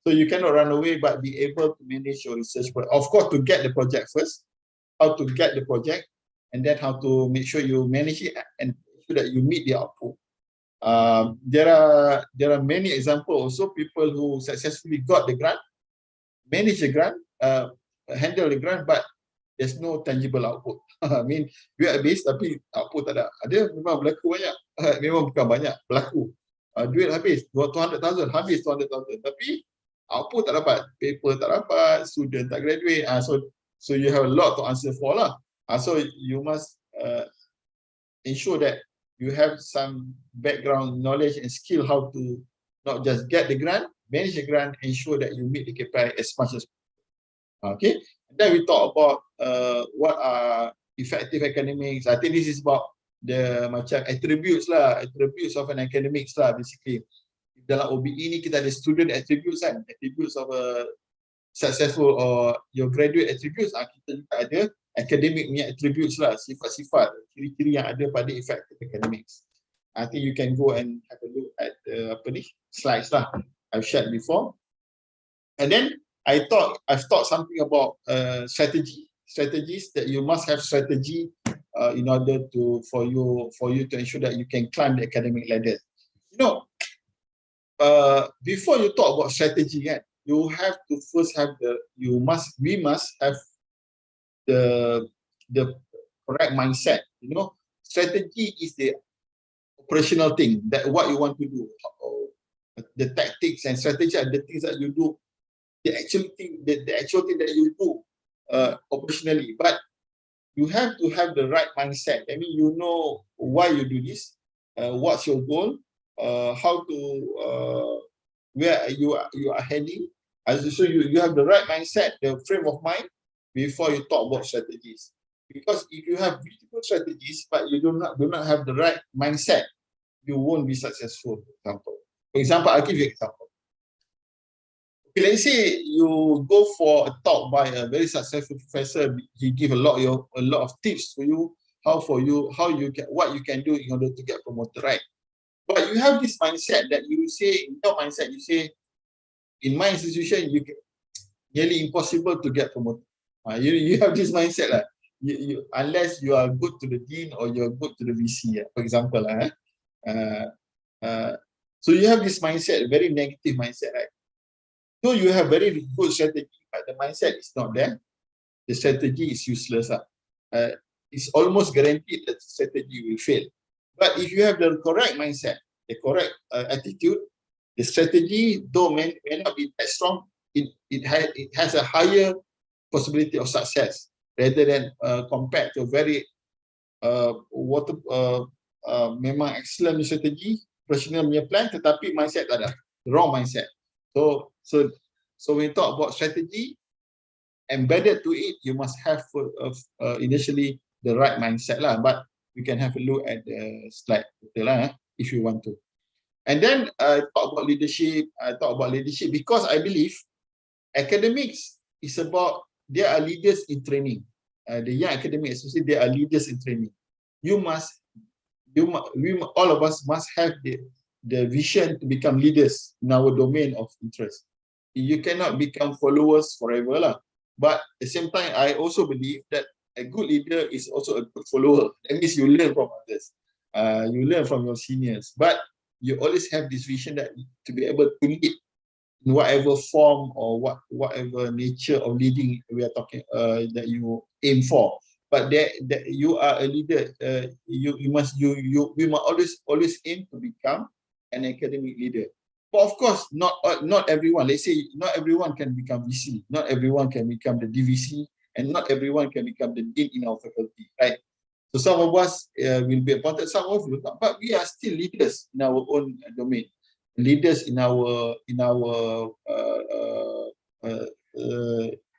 Speaker 2: So you cannot run away, but be able to manage your research project. Of course, to get the project first, how to get the project, and then how to make sure you manage it and so that you meet the output. There are many examples also, people who successfully got the grant, manage the grant, handle the grant, but there's no tangible output. I mean, duit habis tapi output tak ada. Ada memang berlaku banyak. Memang bukan banyak, berlaku. Duit habis, 200,000, habis 200,000. Tapi output tak dapat, paper tak dapat, student tak graduate. So you have a lot to answer for lah. So you must ensure that you have some background knowledge and skill how to not just get the grant, manage the grant, ensure that you meet the KPI as much as possible. Okay. Then we talk about what are effective academics. I think this is about the macam attributes of an academics lah, basically. Dalam OBE ni kita ada student attributes kan, attributes of a successful or your graduate attributes. Kita juga ada academic punya attributes lah, sifat-sifat, ciri-ciri yang ada pada effective academics. I think you can go and have a look at slides lah I've shared before. And then I've thought something about strategies that you must have strategy in order for you to ensure that you can climb the academic ladder. You know, before you talk about strategy, you have to first have we must have the correct mindset. You know, strategy is the operational thing, that what you want to do. The tactics and strategy are the things that you do, the actual thing that you do operationally. But you have to have the right mindset. I mean, you know why you do this, what's your goal, how to where you are heading. So you have the right mindset, the frame of mind before you talk about strategies. Because if you have beautiful strategies but you do not have the right mindset, you won't be successful. For example, I'll give you an example. Okay, let's say you go for a talk by a very successful professor. He give a lot of tips for you, what you can do in order to get promoted, right? But you have this mindset that you say, in your mindset, you say, in my institution, you nearly impossible to get promoted. You have this mindset lah. Unless you are good to the dean or you're good to the VC, for example. So you have this mindset, very negative mindset, right? So you have very good strategy, but the mindset is not there. The strategy is useless. It's almost guaranteed that the strategy will fail. But if you have the correct mindset, the correct attitude, the strategy, though may not be that strong, it has a higher possibility of success rather than compared to a very memang excellent strategy, professional punya plan, tetapi mindset tak ada, wrong mindset. So when we talk about strategy, embedded to it, you must have initially the right mindset lah. But you can have a look at the slide lah, if you want to. And then talk about leadership. Because I believe academics is about, they are leaders in training. The young academics, especially, they are leaders in training. All of us must have the vision to become leaders in our domain of interest. You cannot become followers forever lah. But at the same time, I also believe that a good leader is also a good follower. That means you learn from others. You learn from your seniors. But you always have this vision that to be able to lead in whatever form or whatever nature of leading we are talking that you aim for. But that you are a leader. We must always aim to become an academic leader. But of course, not everyone. Let's say not everyone can become VC. Not everyone can become the DVC, and not everyone can become the dean in our faculty, right? So some of us will be appointed, some of us will not. But we are still leaders in our own domain, leaders in our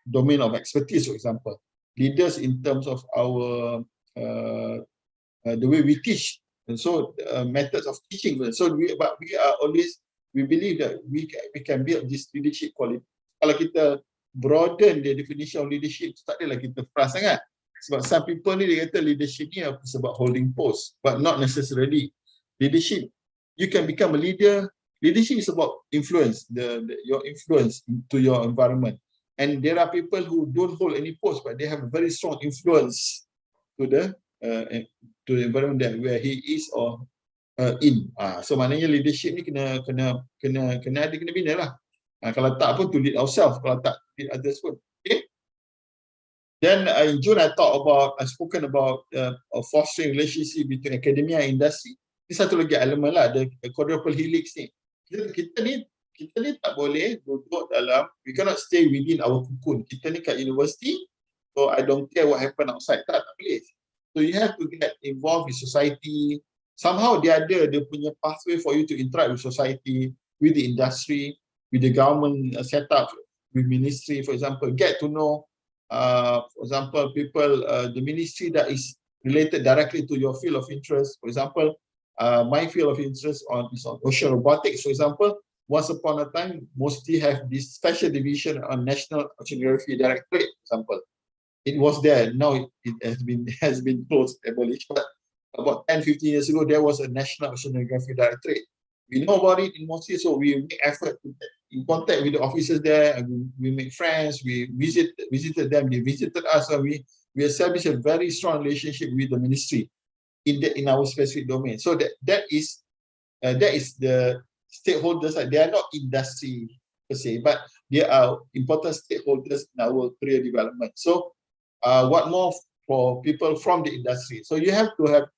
Speaker 2: domain of expertise, for example, leaders in terms of our the way we teach, and so methods of teaching. So we believe that we can build this leadership quality. Kalau kita broaden the definition of leadership, tak adalah kita frust sangat. Sebab some people ni dia kata leadership ni sebab holding post, but not necessarily. Leadership, you can become a leader. Leadership is about influence, your influence to your environment. And there are people who don't hold any post, but they have a very strong influence to the environment that where he is or in. So maknanya leadership ni kena bina lah. Kalau tak pun to lead ourselves, kalau tak lead others pun. Okay. Then in June I spoken about fostering relationship between academia and industry. Ini satu lagi elemen lah, the quadruple helix ni. Kita ni tak boleh duduk dalam, we cannot stay within our cocoon. Kita ni kat university, so I don't care what happen outside. Tak boleh. So you have to get involved with society. Somehow dia punya pathway for you to interact with society, with the industry, with the government setup, with ministry, for example. Get to know, for example, people, the ministry that is related directly to your field of interest. For example, My field of interest is on ocean robotics, for example. Once upon a time, mostly have this special division on National Oceanography Directorate, for example. It was there. Now it has been closed, abolished. But about 10, 15 years ago, there was a National Oceanography Directorate. We know about it in mostly, so we make effort to get in contact with the officers there, and we make friends, we visited them, they visited us, and we established a very strong relationship with the ministry in our specific domain. So that is the stakeholders. They are not industry per se, but they are important stakeholders in our career development. So what more for people from the industry? So you have to have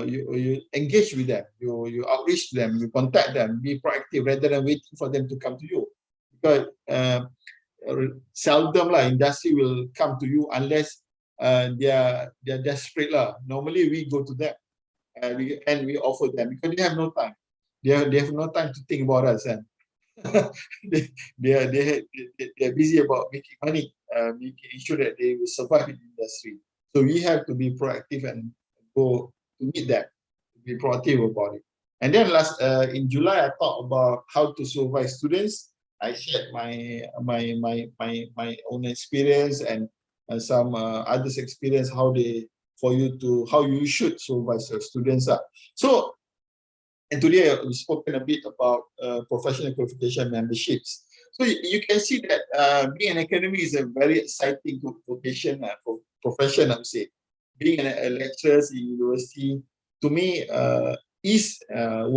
Speaker 2: you engage with them, you outreach to them, you contact them, be proactive rather than waiting for them to come to you, because seldom lah industry will come to you unless they're desperate lah. Normally we go to them and we offer them because they have no time. They have no time to think about us, and they're busy about making money, making sure that they will survive in the industry. So we have to be proactive and go to meet them, to be proactive about it. And then in July, I talked about how to supervise students. I shared my own experience and some others' experience how you should supervise your students. So, and today we've spoken a bit about professional qualification memberships. So you can see that being an academic is a very exciting vocation, profession, I would say. Being a lecturer in university, to me, is a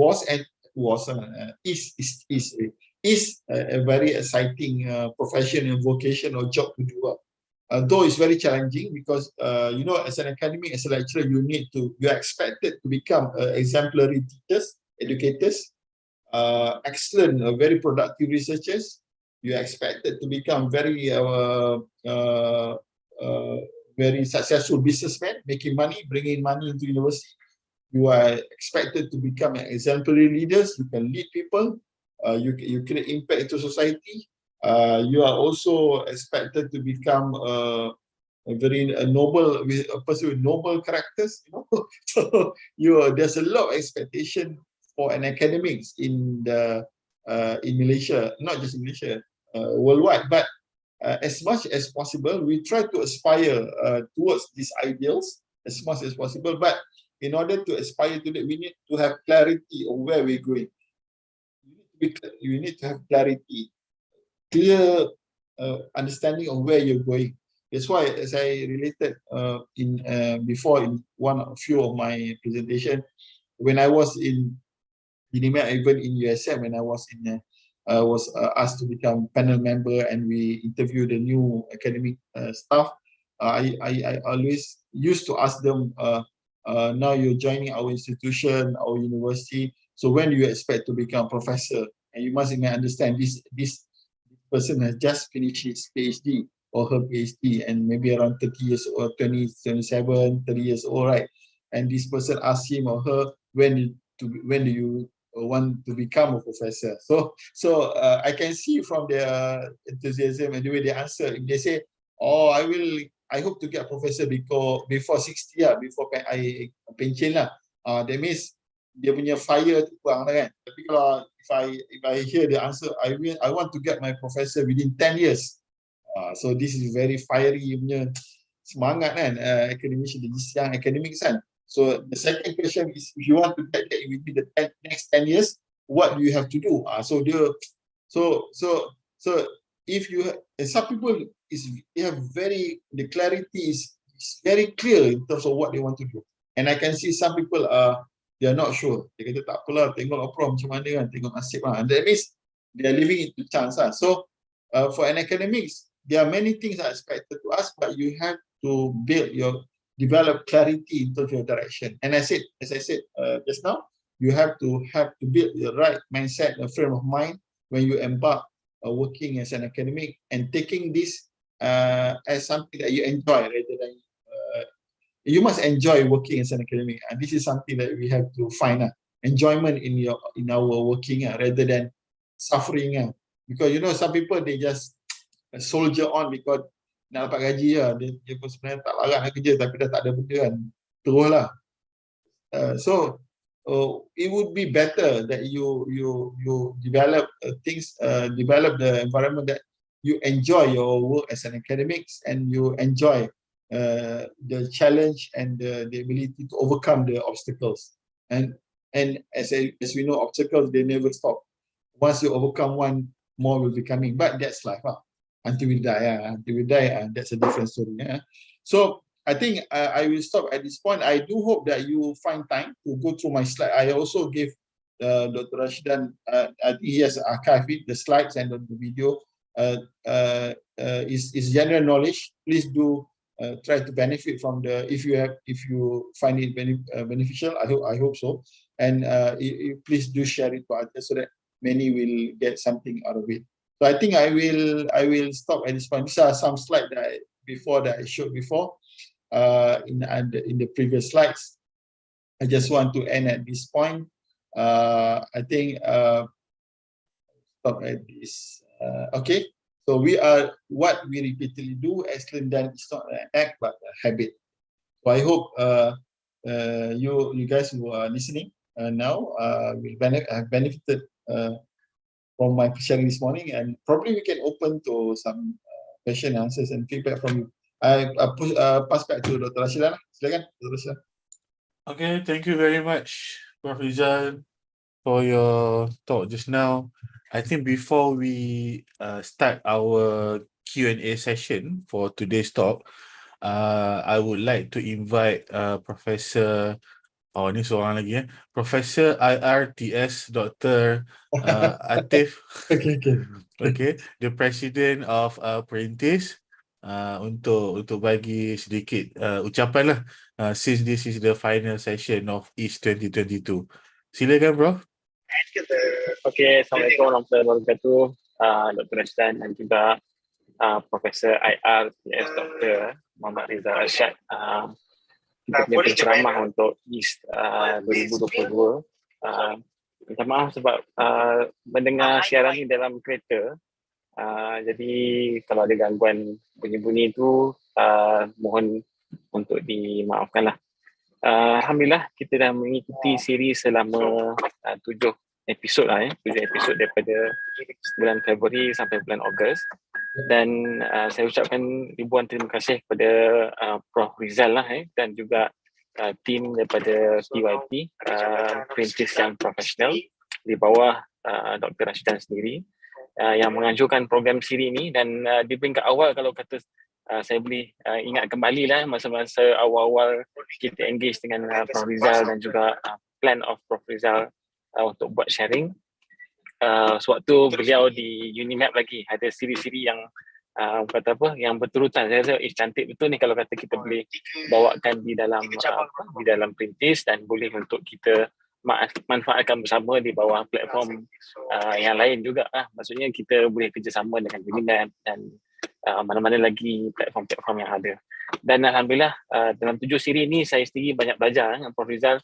Speaker 2: very exciting profession and vocation or job to do. Though it's very challenging because as an academic, as a lecturer, you're expected to become exemplary teachers, educators, excellent, very productive researchers. You're expected to become very successful businessmen, making money, bringing money into university. You are expected to become exemplary leaders. You can lead people. You create impact to society. You are also expected to become a noble, a person with noble characters. So there's a lot of expectation for an academics in Malaysia, not just in Malaysia, worldwide. But as much as possible, we try to aspire towards these ideals as much as possible. But in order to aspire to that, we need to have clarity on where we're going. You need to have clarity, clear understanding of where you're going. That's why, as I related before in a few of my presentation, when I was in UNIMED, even in USM, when I was asked to become panel member and we interview the new academic staff, I always used to ask them, now you're joining our institution, our university, so when do you expect to become professor? And you must understand this person has just finished his PhD or her PhD and maybe around 30 years or 20, 27, 30 years old, right? And this person asks him or her, when do you want to become a professor? So I can see from their enthusiasm and the way they answer. If they say, oh, I hope to get a professor before 60 before I pension lah. That means dia punya fire tu kurang lah kan. Tapi kalau if I hear the answer, I want to get my professor within 10 years. So this is very fiery punya semangat kan, academic, young academics kan. So the second question is, if you want to get that within the next 10 years, what do you have to do? So if you some people the clarity is very clear in terms of what they want to do, and I can see some people they are not sure. Dia kata tak apalah, tengok apa macam mana kan, tengok nasib lah. And that means they are living into chance lah. So for an academics, there are many things that are expected to us, but you have to develop clarity in terms of your direction. And as I said just now, you have to build the right mindset, the frame of mind when you embark working as an academic and taking this as something that you enjoy rather than you must enjoy working as an academic, and this is something that we have to find enjoyment in our working rather than suffering. Because some people they just soldier on because nak dapat gaji lah. Dia pun sebenarnya tak larang nak kerja tapi dah tak ada benda kan, teruslah. So it would be better that you develop things, develop the environment that you enjoy your work as an academics, and you enjoy the challenge and the ability to overcome the obstacles. And as we know, obstacles, they never stop. Once you overcome one, more will be coming. But that's life. Until we die, that's a different story. So I think I will stop at this point. I do hope that you find time to go through my slide. I also gave Dr. Rashidan, I think he has archived it, the slides and the video. Is general knowledge. Please do try to benefit from the, if you find it beneficial. I hope so. And please do share it to others so that many will get something out of it. So I think I will stop at this point. These are some slides that I showed before. In the previous slides. I just want to end at this point. I think stop at this. Okay, so what we repeatedly do. Excellent done is not an act but a habit. So I hope you guys who are listening now will have benefited from my sharing this morning, and probably we can open to some question, answers, and feedback from you. I pass back to Dr. Rashidan. Silakan, Dr. Rashidan.
Speaker 1: Okay, thank you very much, Prof. Rizal, for your talk just now. I think before we start our Q&A session for today's talk, I would like to invite Professor, ni seorang lagi Professor IRTS Dr. Atif. Okay, the President of Perintis, untuk bagi sedikit ucapan lah, since this is the final session of East 2022. Silakan, Prof.
Speaker 3: Okay, Assalamualaikum warahmatullahi wabarakatuh, Dr. Rashidan dan juga Profesor IRTS Dr. Muhammad Rizal Arsyad. Kita punya penceramah untuk East 2022. Minta maaf sebab mendengar siaran ni dalam kereta. Jadi kalau ada gangguan bunyi-bunyi tu, mohon untuk dimaafkanlah. Alhamdulillah kita dah mengikuti siri selama 7 episod lah, 7 episod daripada bulan Februari sampai bulan Ogos. Dan saya ucapkan ribuan terima kasih kepada Prof. Rizal lah, dan juga tim daripada PYP, Perintis yang profesional di bawah Dr. Rashidan sendiri, yang menganjurkan program siri ni. Dan di peringkat awal, kalau kata saya boleh ingat kembali lah masa-masa awal-awal kita engage dengan Prof. Rizal dan juga plan of Prof. Rizal untuk buat sharing. Sewaktu beliau di Unimap lagi ada siri-siri yang kata apa, yang berturutan. Saya rasa cantik betul ni kalau kata kita boleh bawakan di dalam Perintis, dan boleh untuk kita manfaatkan bersama di bawah platform yang lain juga lah. Maksudnya kita boleh kerjasama dengan Unimap dan mana-mana lagi platform-platform yang ada. Dan Alhamdulillah dalam 7 siri ni saya sendiri banyak belajar dengan Prof. Rizal.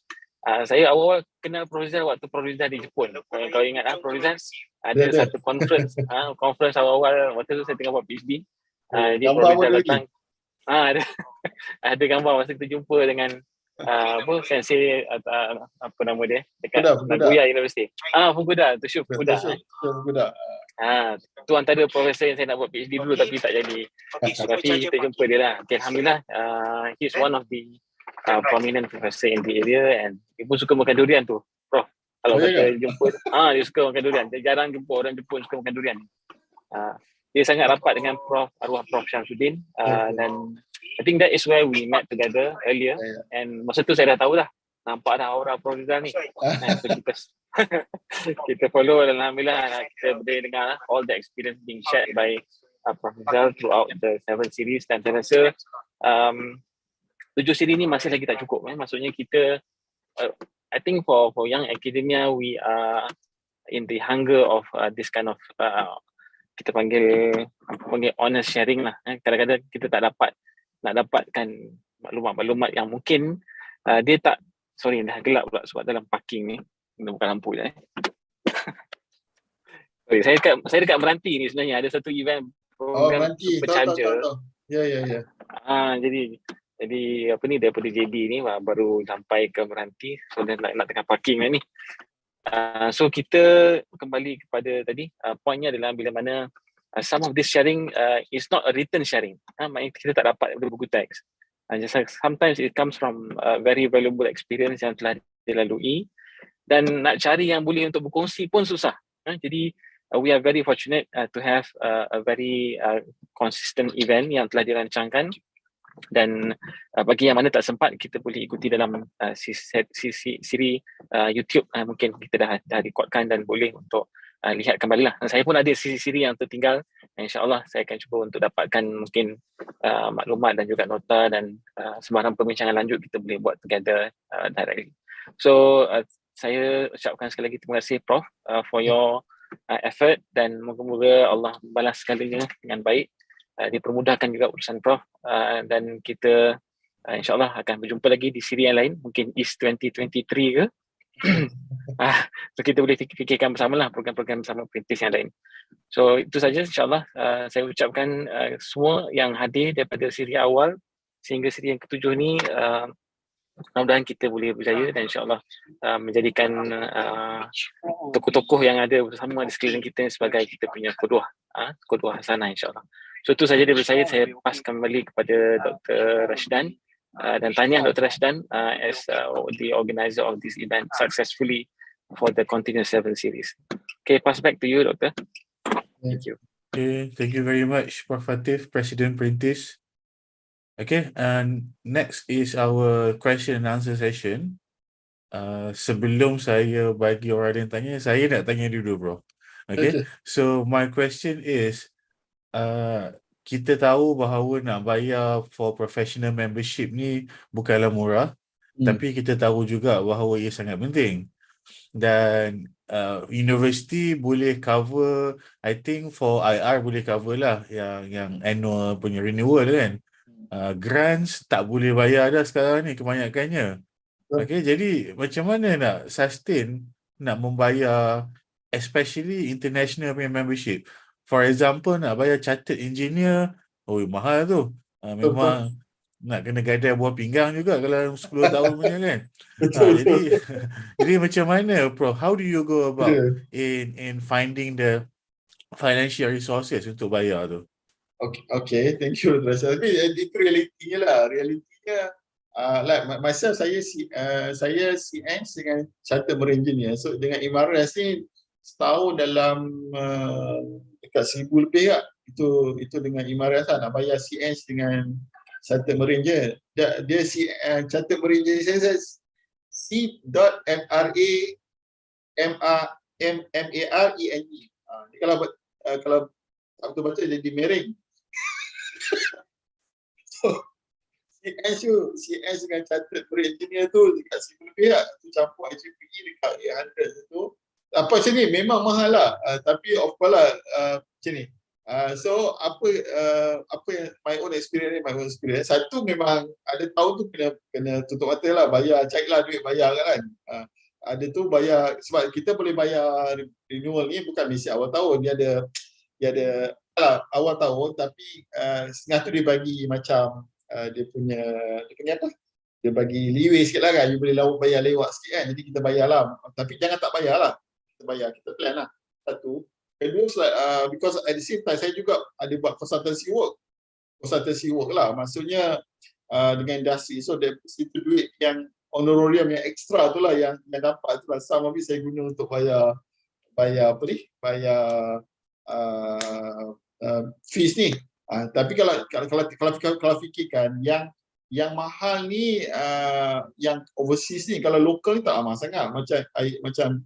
Speaker 3: Saya awal-awal kenal Prof. Rizal waktu Prof. Rizal di Jepun. Kalau ingat Prof. Rizal ada satu conference awal-awal waktu tu saya tengah buat PhD. Jadi Prof. Rizal datang. Ada gambar masa kita jumpa dengan sensei apa nama dia dekat Nagoya University. Fukuda, tu Syuf Fukuda. Tu antara profesor yang saya nak buat PhD dulu tapi tak jadi. Tapi kita jumpa dia lah. Okay, Alhamdulillah, he's one of the prominent professor in the area, and dia pun suka makan durian tu, Prof. Kalau kita jumpa, dia suka makan durian. Dia jarang jumpa orang Jepun suka makan durian. Dia sangat rapat dengan arwah Prof. Syamsuddin, dan I think that is where we met together earlier. And masa tu saya dah tahu dah, nampak dah aura Prof. Rizal ni. So kita follow, dan Alhamdulillah kita boleh dengar all the experience being shared by Prof. Rizal throughout the 7 series. Dan saya rasa 7 siri ni masih lagi tak cukup. Maksudnya kita, I think for young academia, we are in the hunger of this kind of kita panggil honest sharing lah. Kadang-kadang kita tak dapatkan maklumat-maklumat yang mungkin dia tak, sorry dah gelap pula sebab dalam parking ni, kena buka lampu je. Sorry, saya dekat Meranti ni sebenarnya, ada satu event program Supercharger.
Speaker 2: Ya.
Speaker 3: Jadi Jadi apa ni, daripada JB ni baru sampai ke Meranti, so dia nak tengah parking lah ni. So kita kembali kepada tadi, poinnya adalah bila mana some of this sharing is not a written sharing. Maknanya kita tak dapat buku teks. Just sometimes it comes from very valuable experience yang telah dilalui, dan nak cari yang boleh untuk berkongsi pun susah. Jadi we are very fortunate to have a very consistent event yang telah dirancangkan, dan bagi yang mana tak sempat, kita boleh ikuti dalam siri YouTube. Mungkin kita dah rekodkan dan boleh untuk lihat kembali lah. Saya pun ada siri-siri yang tertinggal. InsyaAllah saya akan cuba untuk dapatkan mungkin maklumat dan juga nota, dan sebarang perbincangan lanjut kita boleh buat together directly. So saya ucapkan sekali lagi terima kasih Prof for your effort, dan moga-moga Allah membalas segalanya dengan baik. Dipermudahkan juga urusan Prof, dan kita insyaAllah akan berjumpa lagi di siri yang lain, mungkin East 2023 ke. So kita boleh fikirkan bersamalah program-program bersama perintis yang lain. So itu saja insyaAllah. Saya ucapkan semua yang hadir daripada siri awal sehingga siri yang ketujuh ni, mudah-mudahan kita boleh berjaya, dan insyaAllah menjadikan tokoh-tokoh yang ada bersama di sekeliling kita sebagai kita punya qudwah hasanah insyaAllah. So itu saja daripada saya pass kembali kepada Dr. Rashdan, dan tanya Dr. Rashdan as the organizer of this event successfully for the Continuous 7 series. Okay, pass back to you, Doctor. Thank you.
Speaker 1: Okay, thank you very much, Prof. Fatif, President Perintis. Okay, and next is our question and answer session. Sebelum saya bagi orang yang tanya, saya nak tanya dulu, bro. Okay, so my question is, kita tahu bahawa nak bayar for professional membership ni bukanlah murah, tapi kita tahu juga bahawa ia sangat penting. Dan university boleh cover, I think for IR boleh cover lah yang annual punya renewal kan. Grants tak boleh bayar dah sekarang ni kebanyakannya. Okay, jadi macam mana nak sustain, nak membayar especially international punya membership? For example, nak bayar chartered engineer, mahal tu. Memang nak kena gadai buah pinggang juga kalau 10 tahun punya kan. Jadi macam mana, Prof? How do you go about in finding the financial resources untuk bayar tu?
Speaker 2: Okay, thank you. Tapi itu realitinya lah. Realitinya, like myself, saya CN dengan Chartered Marine Engineer. So dengan Imaras ni setahun dalam dekat 1,000 lebih lah. Itu dengan Imaras lah, nak bayar CN dengan Chartered Marine Engineer. Dia Chartered Marine Engineer C.MARENE. Kalau tak betul baca jadi Mering. So, CS dengan Chartered Marine Engineer tu dekat 1,000 lebih lah. Tu campur IGPE dekat 800 tu. Apa macam ni, memang mahal lah. Tapi of course lah, macam ni. So apa yang my own experience. Satu, memang ada tahun tu kena tutup mata lah, bayar, carilah duit bayar kan. Ada tu bayar, sebab kita boleh bayar renewal ni bukan mesti awal tahun. Dia ada awal tahun, tapi setengah tu dia bagi macam dia punya apa? Dia bagi leeway sikit lah kan. You boleh bayar lewat sikit kan. Jadi kita bayar lah. Tapi jangan tak bayar lah. Kita plan lah. Satu. Kedua, because at the same time saya juga ada buat consultancy work lah. Maksudnya dengan industri. So dari situ duit yang honorarium yang ekstra tu lah yang dapat tu lah. Some of it saya guna untuk bayar apa ni? Bayar fees ni. Tapi kalau fikirkan yang mahal ni, yang overseas ni, kalau local ni tak mahal sangat. Macam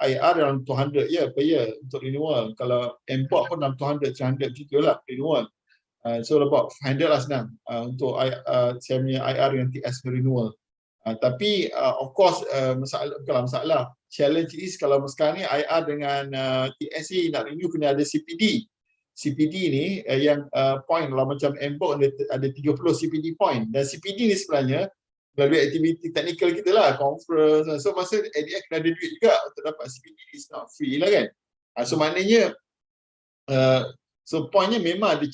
Speaker 2: IR dalam 200 per year untuk renewal. Kalau import pun dalam 200-300 gitu lah renewal. So about 500 lah senang untuk saya punya IR dengan TS renewal. Tapi of course bukanlah masalah. Challenge is kalau sekarang ni IR dengan TS ni nak renew kena ada CPD. CPD ni yang point lah, macam import ada 30 CPD point. Dan CPD ni sebenarnya melalui aktiviti teknikal kita lah, conference. So masa ADF kena ada duit juga untuk dapat CPD, is not free lah kan. So maknanya so pointnya memang ada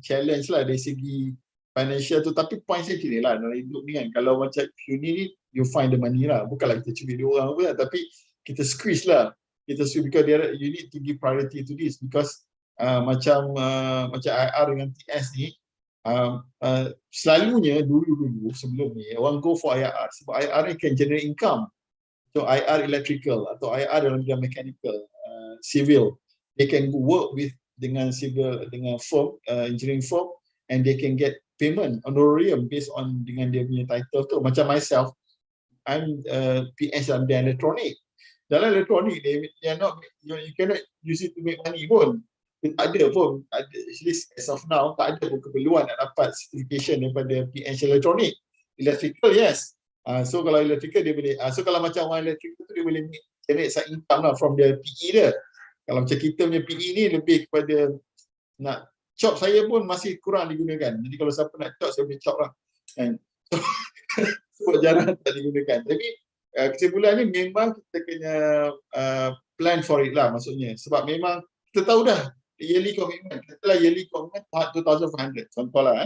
Speaker 2: challenge lah dari segi financial tu. Tapi point saya kini lah, dalam hidup ni kan, kalau macam you need it, you find the money lah. Bukanlah kita cubit dia orang apa lah, tapi kita squeeze lah. Kita squeeze because you need to give priority to this, because macam IR dengan TS ni, selalunya dulu sebelum ni orang go for IR sebab IR ni can generate income. So IR electrical atau IR dalam bidang mechanical, civil, they can work with dengan civil, dengan firm, engineering firm, and they can get payment honorarium based on dengan dia punya title tu. Macam myself, I'm PS dalam bidang elektronik. Dalam elektronik they are not, you cannot use it to make money pun. Tak ada pun, at least as of now, tak ada pun keperluan nak dapat certification daripada PH elektronik. Electrical, yes. So kalau electrical dia boleh, so kalau macam orang electrical tu dia boleh generate some income lah from the PE dia. Kalau macam kita punya PE ni lebih kepada nak chop, saya pun masih kurang digunakan. Jadi kalau siapa nak chop, saya boleh chop lah. And so jarang tak digunakan. Tapi kesimpulannya memang kita kena plan for it lah maksudnya. Sebab memang kita tahu dah yearly commitment, katalah yearly commitment 2,500 contohlah,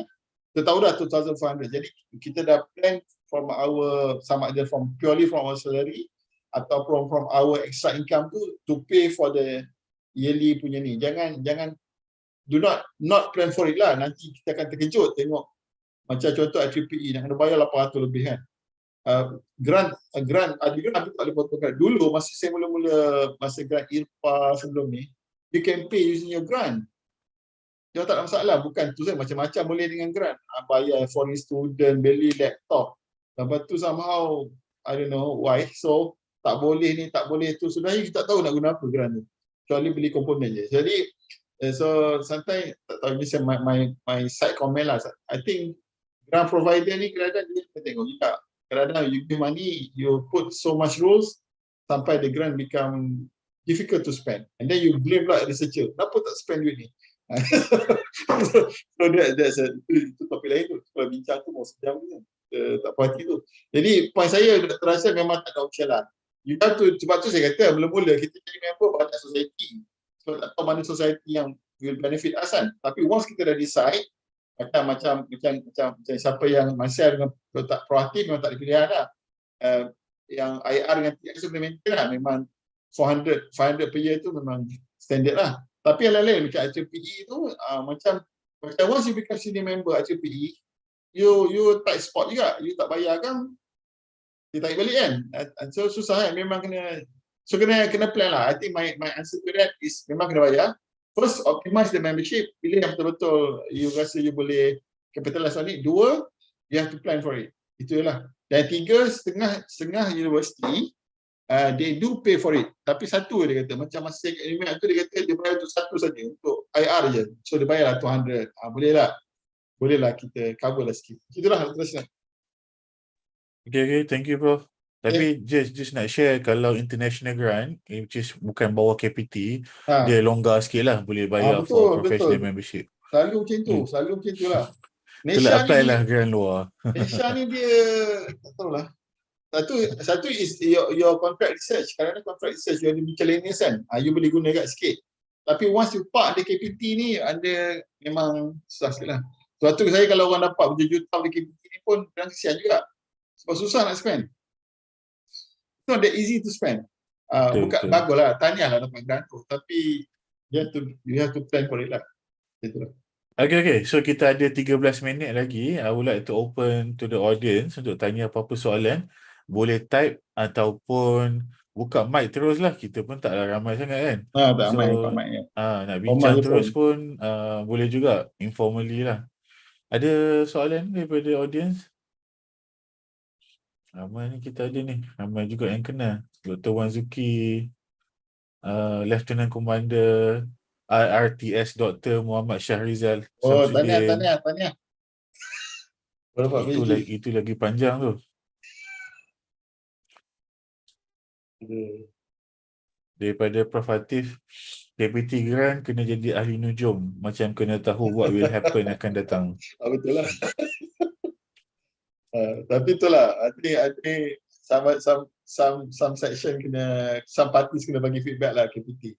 Speaker 2: kita tahu dah 2,500, jadi kita dah plan from our, sama ada purely from our salary atau from our extra income tu to pay for the yearly punya ni. Jangan do not plan for it lah, nanti kita akan terkejut tengok macam contoh IEEE nak kena bayar 800 lebih kan. Grant ada grant tu tak boleh potong grant. Dulu masa saya mula-mula masa grant IRPA sebelum ni, you can pay using your grant. Dia tak ada masalah, bukan tu saja, macam-macam boleh dengan grant. Bayar foreign student, beli laptop. Lepas tu somehow, I don't know why, so tak boleh ni, tak boleh tu. Sebenarnya kita tak tahu nak guna apa grant tu. Kecuali beli komponen je. Jadi, so sometimes, tak tahu ni my side comment lah. I think grant provider ni kadang-kadang dia tengok juga. Kadang-kadang you give money, you put so much rules, sampai the grant become difficult to spend, and then you blame lah researcher, kenapa tak spend duit ni. So that's itu topik lain tu, kalau bincang tu mau sejam ni, tak puas hati tu. Jadi point saya terasa memang tak ada option lah. You have to, sebab tu saya kata mula-mula kita jadi member banyak society, so tak tahu mana society yang will benefit us kan. Tapi once kita dah decide, macam siapa yang myself dengan tak proaktif memang tak ada pilihan lah. Yang IR dengan TS boleh maintain lah, memang 400, 500 per year tu memang standard lah. Tapi yang lain macam IEEE tu, macam once you become senior member IEEE, you tight spot juga, you tak bayar kan, dia tarik balik kan. So susah kan, memang kena plan lah. I think my answer to that is memang kena bayar. First, optimize the membership, pilih yang betul-betul you rasa you boleh capitalize on it. Dua, you have to plan for it. Itulah. Dan tiga, setengah university, they do pay for it. Tapi satu dia kata, macam masa saya kat Unimed tu, dia kata dia bayar untuk satu saja, untuk IR je. So dia bayar lah 200. Boleh lah kita cover lah sikit. Itulah terus lah.
Speaker 1: Okay, thank you bro. Tapi just nak share, kalau international grant, which is bukan bawah KPT, dia longgar sikit lah, boleh bayar for professional membership.
Speaker 2: Selalu macam tu, selalu macam tu lah.
Speaker 1: Itulah apply lah grant luar.
Speaker 2: Malaysia ni dia, tak tahulah. Satu is your contract research. Kadang-kadang contract research you ada miscellaneous kan, you boleh guna kat sikit. Tapi once you park di KPT ni, ada memang susah sikit lah. Sebab tu saya kalau orang dapat berjuta di KPT ni pun kadang kesian juga. Sebab susah nak spend. It's not that easy to spend. Bukan bagus lah, tahniah lah dapat grant tu. Tapi you have to plan for it lah. Itulah.
Speaker 1: Okay. So kita ada 13 minit lagi. I would like to open to the audience untuk tanya apa-apa soalan. Boleh type ataupun buka mic terus lah. Kita pun taklah ramai sangat kan.
Speaker 2: Tak mic.
Speaker 1: Nak bincang terus pun boleh juga. Informally lah. Ada soalan daripada audience? Ramai ni kita ada ni. Ramai juga yang kenal. Dr. Wan Zuki, Lieutenant Commander, RTS Dr. Muhammad Syahrizal.
Speaker 2: Tahniah.
Speaker 1: Itu lagi panjang tu. Daripada Prof. Atif, KPT Grant kena jadi ahli nujum, macam kena tahu what will happen akan datang.
Speaker 2: Betul lah. Tapi itulah, I think some section kena, some parties kena bagi feedback lah KPT.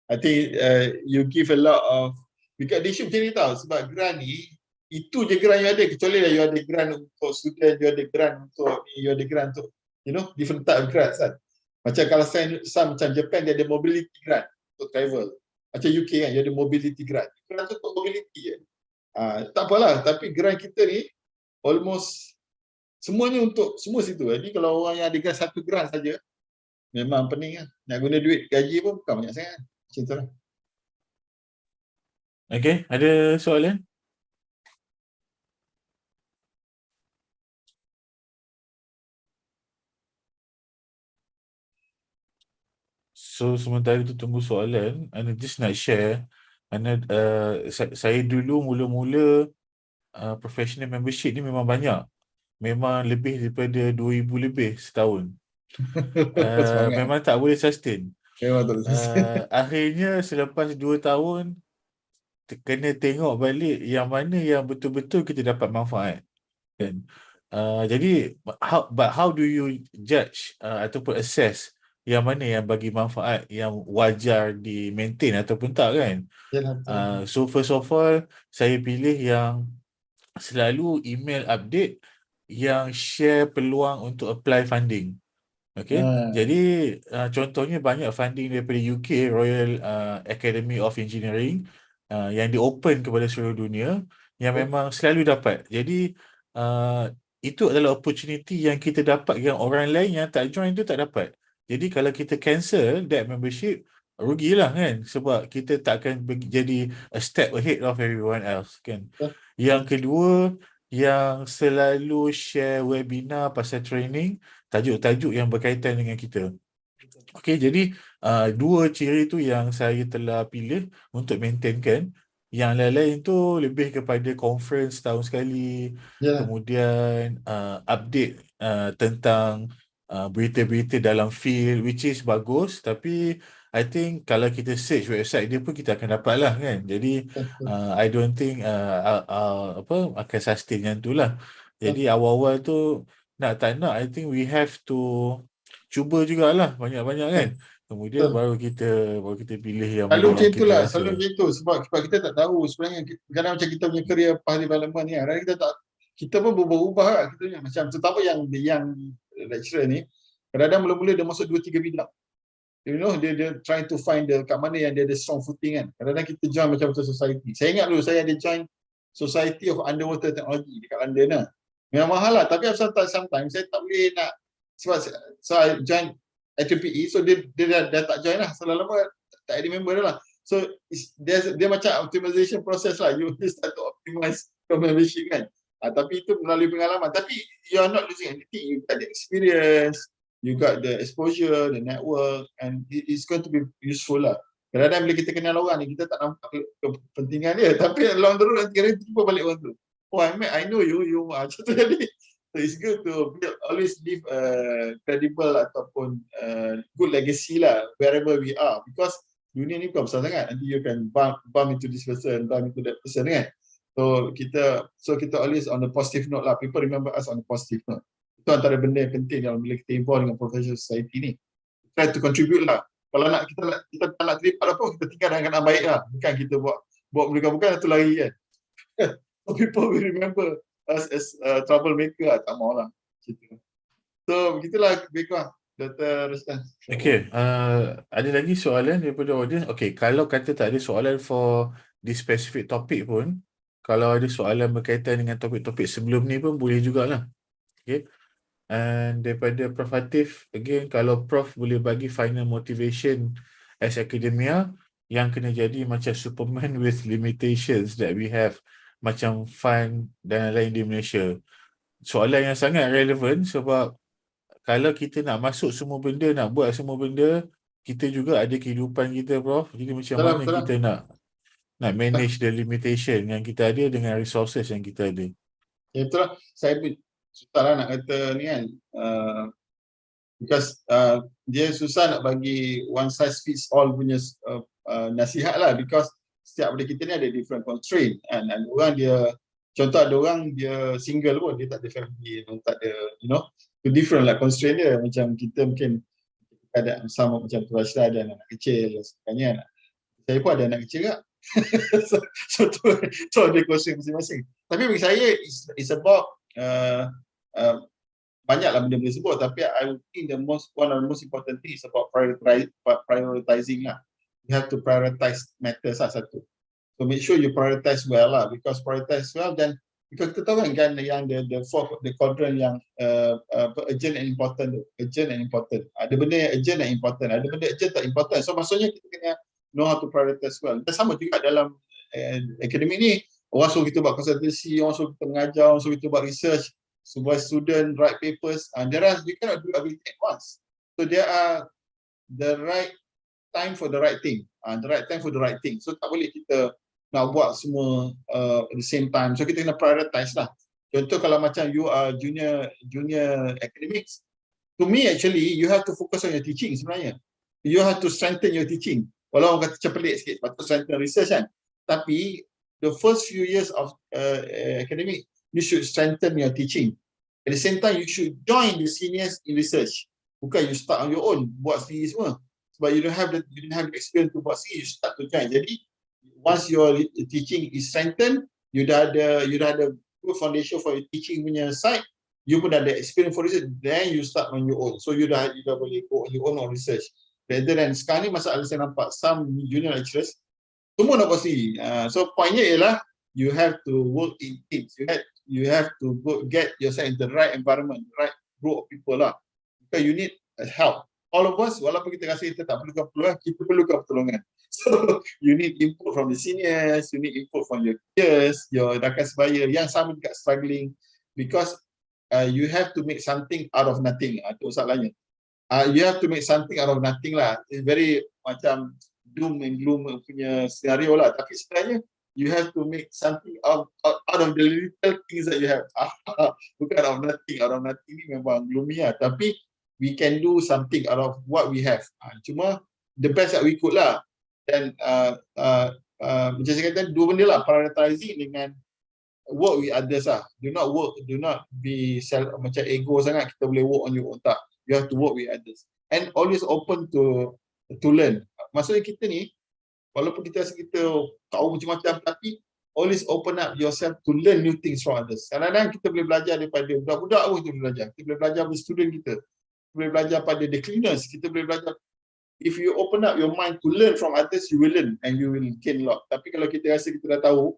Speaker 2: I think you give a lot of, because they should macam ni tau, sebab grant ni itu je grant you ada, kecuali lah you ada grant untuk student, you ada grant untuk you ada grant untuk different type of grants kan. Macam kalau some macam Japan dia ada mobility grant untuk travel. Macam UK kan dia ada mobility grant. Grant tu untuk mobility je. Tak apalah, tapi grant kita ni almost semuanya untuk semua situ. Jadi kalau orang yang ada grant satu grant saja memang pening lah. Nak guna duit gaji pun bukan banyak sangat. Macam tu lah.
Speaker 1: Okay, ada soalan? So sementara itu tunggu soalan, Ana just nak share. Ana saya dulu mula-mula professional membership ni memang banyak. Memang lebih daripada 2,000 lebih setahun.
Speaker 2: Semangat.
Speaker 1: Memang tak boleh sustain.
Speaker 2: Memang tak boleh.
Speaker 1: Akhirnya selepas 2 tahun kena tengok balik yang mana yang betul-betul kita dapat manfaat. Kan? Jadi how do you judge ataupun assess yang mana yang bagi manfaat yang wajar di maintain ataupun tak kan? So first of all, saya pilih yang selalu email update yang share peluang untuk apply funding. Okay, jadi contohnya banyak funding daripada UK, Royal Academy of Engineering, yang di-open kepada seluruh dunia, yang memang selalu dapat. Jadi itu adalah opportunity yang kita dapat yang orang lain yang tak join tu tak dapat. Jadi kalau kita cancel that membership, rugilah kan, sebab kita tak akan jadi a step ahead of everyone else kan. Yang kedua, yang selalu share webinar pasal training, tajuk-tajuk yang berkaitan dengan kita. Okey, jadi dua ciri tu yang saya telah pilih untuk maintainkan. Yang lain-lain tu lebih kepada conference tahun sekali, kemudian update tentang berita-berita dalam field, which is bagus, tapi I think kalau kita search website dia pun kita akan dapat lah kan. Jadi I don't think akan sustain yang tu lah. Jadi awal-awal tu nak tak nak, I think we have to cuba jugalah banyak-banyak kan. Kemudian baru kita pilih yang
Speaker 2: Selalu
Speaker 1: mana
Speaker 2: macam
Speaker 1: yang kita
Speaker 2: itulah,
Speaker 1: rasa.
Speaker 2: selalu macam itu sebab kita tak tahu sebenarnya kadang macam kita punya career path development ni kadang kita pun berubah-ubah lah kita punya. Macam terutama yang lecturer ni kadang-kadang mula-mula dia masuk 2-3 bidang. Dia trying to find kat mana yang dia ada strong footing kan. Kadang-kadang kita join macam-macam society. Saya ingat dulu saya ada join Society of Underwater Technology dekat London lah. Memang mahal lah, tapi sometimes saya tak boleh nak sebab saya join IEEE, so dia dah tak join lah. Selama lama tak ada member dah lah. So dia macam optimization process lah. You start to optimize your membership kan. Tapi itu melalui pengalaman. Tapi you are not losing anything. You got the experience, you got the exposure, the network, and it's going to be useful lah. Kadang-kadang bila kita kenal orang ni, kita tak nampak kepentingan dia. Tapi along the road nanti kita jumpa balik orang tu. Oh, I know you macam tu jadi. So it's good to always leave a credible ataupun good legacy lah wherever we are, because dunia ni bukan besar sangat. Nanti you can bump into this person, bump into that person kan. So kita always on a positive note lah. People remember us on a positive note. Itu antara benda yang penting dalam bila kita involve dengan professional society ni. Try to contribute lah. Kalau kita tak nak terlibat apa, kita tinggal dengan keadaan baik lah. Bukan kita buat bukan tu lari kan. So people will remember us as troublemaker lah. Tak mahu lah. So begitulah lebih Dr. Rustan.
Speaker 1: Okay, ada lagi soalan daripada audience? Okay, kalau kata tak ada soalan for this specific topic pun, kalau ada soalan berkaitan dengan topik-topik sebelum ni pun boleh jugalah. Okay. And daripada Prof. Hatif, again, kalau Prof boleh bagi final motivation as academia yang kena jadi macam Superman with limitations that we have, macam fun dan lain-lain di Malaysia. Soalan yang sangat relevan sebab kalau kita nak masuk semua benda, nak buat semua benda, kita juga ada kehidupan kita, Prof. Jadi macam mana kita nak manage the limitation yang kita ada dengan resources yang kita ada.
Speaker 2: Ya, itulah saya susah lah nak kata ni kan, because dia susah nak bagi one size fits all punya nasihat lah, because setiap benda kita ni ada different constraint and orang dia, contoh ada orang dia single pun, dia tak ada family, tak ada, tu different lah constraint dia. Macam kita mungkin ada sama macam tu Rashida ada anak kecil dan sebagainya. Saya pun ada anak kecil juga. so, tu ada konsep masing-masing. Tapi bagi saya it's about uh, banyaklah benda boleh sebut, tapi I think one of the most important thing is about prioritizing lah. You have to prioritize matters lah satu. So make sure you prioritize well lah, because prioritize well then because kita tahu kan yang the quadrant yang urgent and important tu, urgent and important. Ada benda yang urgent and important, ada benda urgent tak important. So maksudnya kita kena know how to prioritize well. Dan sama juga dalam akademik ni, orang suruh kita buat konsultasi, orang suruh kita mengajar, orang suruh kita buat research, sebuah student write papers, you cannot do everything at once. So there are the right time for the right thing, the right time for the right thing. So tak boleh kita nak buat semua at the same time. So kita kena prioritize lah. Contoh kalau macam you are junior academics, to me actually you have to focus on your teaching sebenarnya. You have to strengthen your teaching. Walau orang kata macam pelik sikit, patut strengthen research kan. Tapi the first few years of academic, you should strengthen your teaching. At the same time, you should join the seniors in research. Bukan you start on your own, buat sendiri semua. Sebab you don't have the experience to buat sendiri, you start to join. Jadi, once your teaching is strengthened, you dah ada good foundation for your teaching punya side, you pun dah ada experience for research, then you start on your own. So you dah boleh go on your own on research. Rather than sekarang ni masalah saya nampak some junior lecturers semua nak buat sendiri. So pointnya ialah you have to work in teams. You have to get yourself in the right environment, right group of people lah. Because you need help. All of us, walaupun kita rasa kita tak perlukan pertolongan, kita perlukan pertolongan. So you need input from the seniors, you need input from your peers, your rakan sebaya yang sama juga struggling, because you have to make something out of nothing. Itu soalannya. You have to make something out of nothing lah. It's very macam doom and gloom punya scenario lah. Tapi sebenarnya you have to make something out of the little things that you have. Bukan out of nothing. Out of nothing ni memang gloomy lah. Tapi we can do something out of what we have. Cuma the best that we could lah. Dan macam saya kata, dua benda lah. Prioritizing dengan work with others lah. Do not be macam ego sangat. Kita boleh work on your own, tak. You have to work with others. And always open to learn. Maksudnya kita ni, walaupun kita rasa kita tahu macam-macam, tapi always open up yourself to learn new things from others. Kadang-kadang kita boleh belajar daripada budak-budak pun kita boleh belajar. Kita boleh belajar dari student kita. Kita boleh belajar pada the cleaners. Kita boleh belajar. If you open up your mind to learn from others, you will learn and you will gain a lot. Tapi kalau kita rasa kita dah tahu,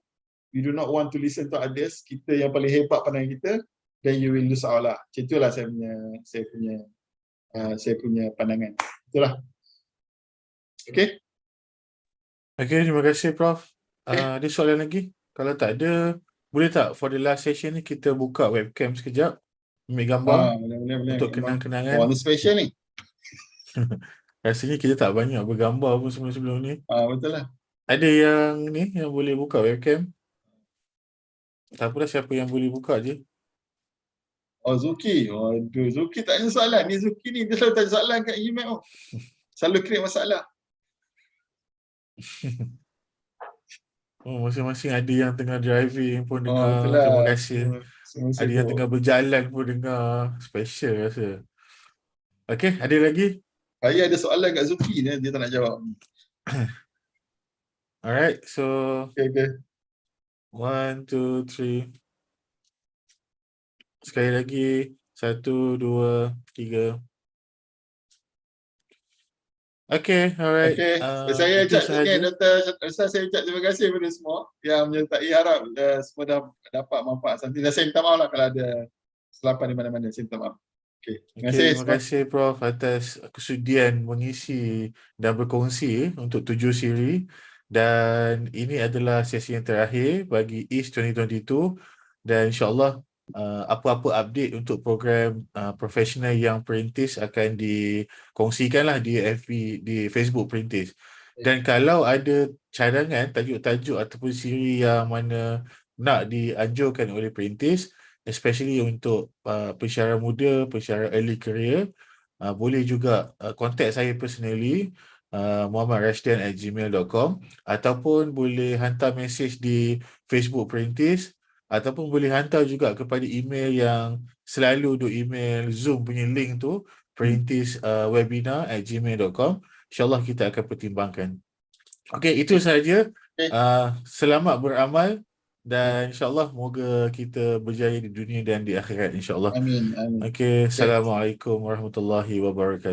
Speaker 2: you do not want to listen to others, kita yang paling hebat pandangan kita, then you will lose out lah. Macam itulah saya punya pandangan. Itulah. Okay.
Speaker 1: Okay, terima kasih Prof. Ada soalan lagi? Kalau tak ada, boleh tak for the last session ni kita buka webcam sekejap, ambil gambar
Speaker 2: boleh.
Speaker 1: untuk kenang-kenangan.
Speaker 2: Oh, ni special ni.
Speaker 1: Rasanya kita tak banyak bergambar pun sebelum ni.
Speaker 2: Betul lah.
Speaker 1: Ada yang boleh buka webcam? Tak apalah, siapa yang boleh buka je.
Speaker 2: Oh, Zuki. Aduh, Zuki tak ada soalan. Ni Zuki ni, dia selalu tanya soalan kat email. Selalu create masalah.
Speaker 1: Masing-masing ada yang tengah driving pun dengar.
Speaker 2: Betul lah.
Speaker 1: Terima kasih.
Speaker 2: Semua
Speaker 1: Ada yang tengah berjalan pun dengar. Special rasa. Okay, ada lagi?
Speaker 2: Saya ada soalan kat Zuki, dia tak nak jawab.
Speaker 1: Alright, so
Speaker 2: Okay.
Speaker 1: 1, 2, 3. Sekali lagi. 1, 2, 3. Okay, alright.
Speaker 2: Okay. Saya
Speaker 1: Itu
Speaker 2: ucap
Speaker 1: sahaja.
Speaker 2: Dr. saya ucap terima kasih kepada semua yang menyertai. Harap semua dapat manfaat. Nanti saya minta maaf lah kalau ada kesilapan di mana-mana. Saya minta maaf. Okay.
Speaker 1: Terima kasih Prof atas kesudian mengisi dan berkongsi untuk 7 siri. Dan ini adalah sesi yang terakhir bagi East 2022. Dan insyaAllah apa-apa update untuk program profesional yang perintis akan dikongsikanlah di FB, di Facebook perintis. Dan kalau ada cadangan tajuk-tajuk ataupun siri yang mana nak dianjurkan oleh perintis, especially untuk pensyarah muda, pensyarah early career, boleh juga contact saya personally, muhammadrashdan@gmail.com, ataupun boleh hantar message di Facebook perintis, ataupun boleh hantar juga kepada email yang selalu email Zoom punya link tu, perintis webinar@gmail.com. InsyaAllah kita akan pertimbangkan. Okay, itu sahaja Selamat beramal dan insyaAllah moga kita berjaya di dunia dan di akhirat insyaAllah.
Speaker 2: Amin. Amin.
Speaker 1: Okay, Assalamualaikum warahmatullahi wabarakatuh.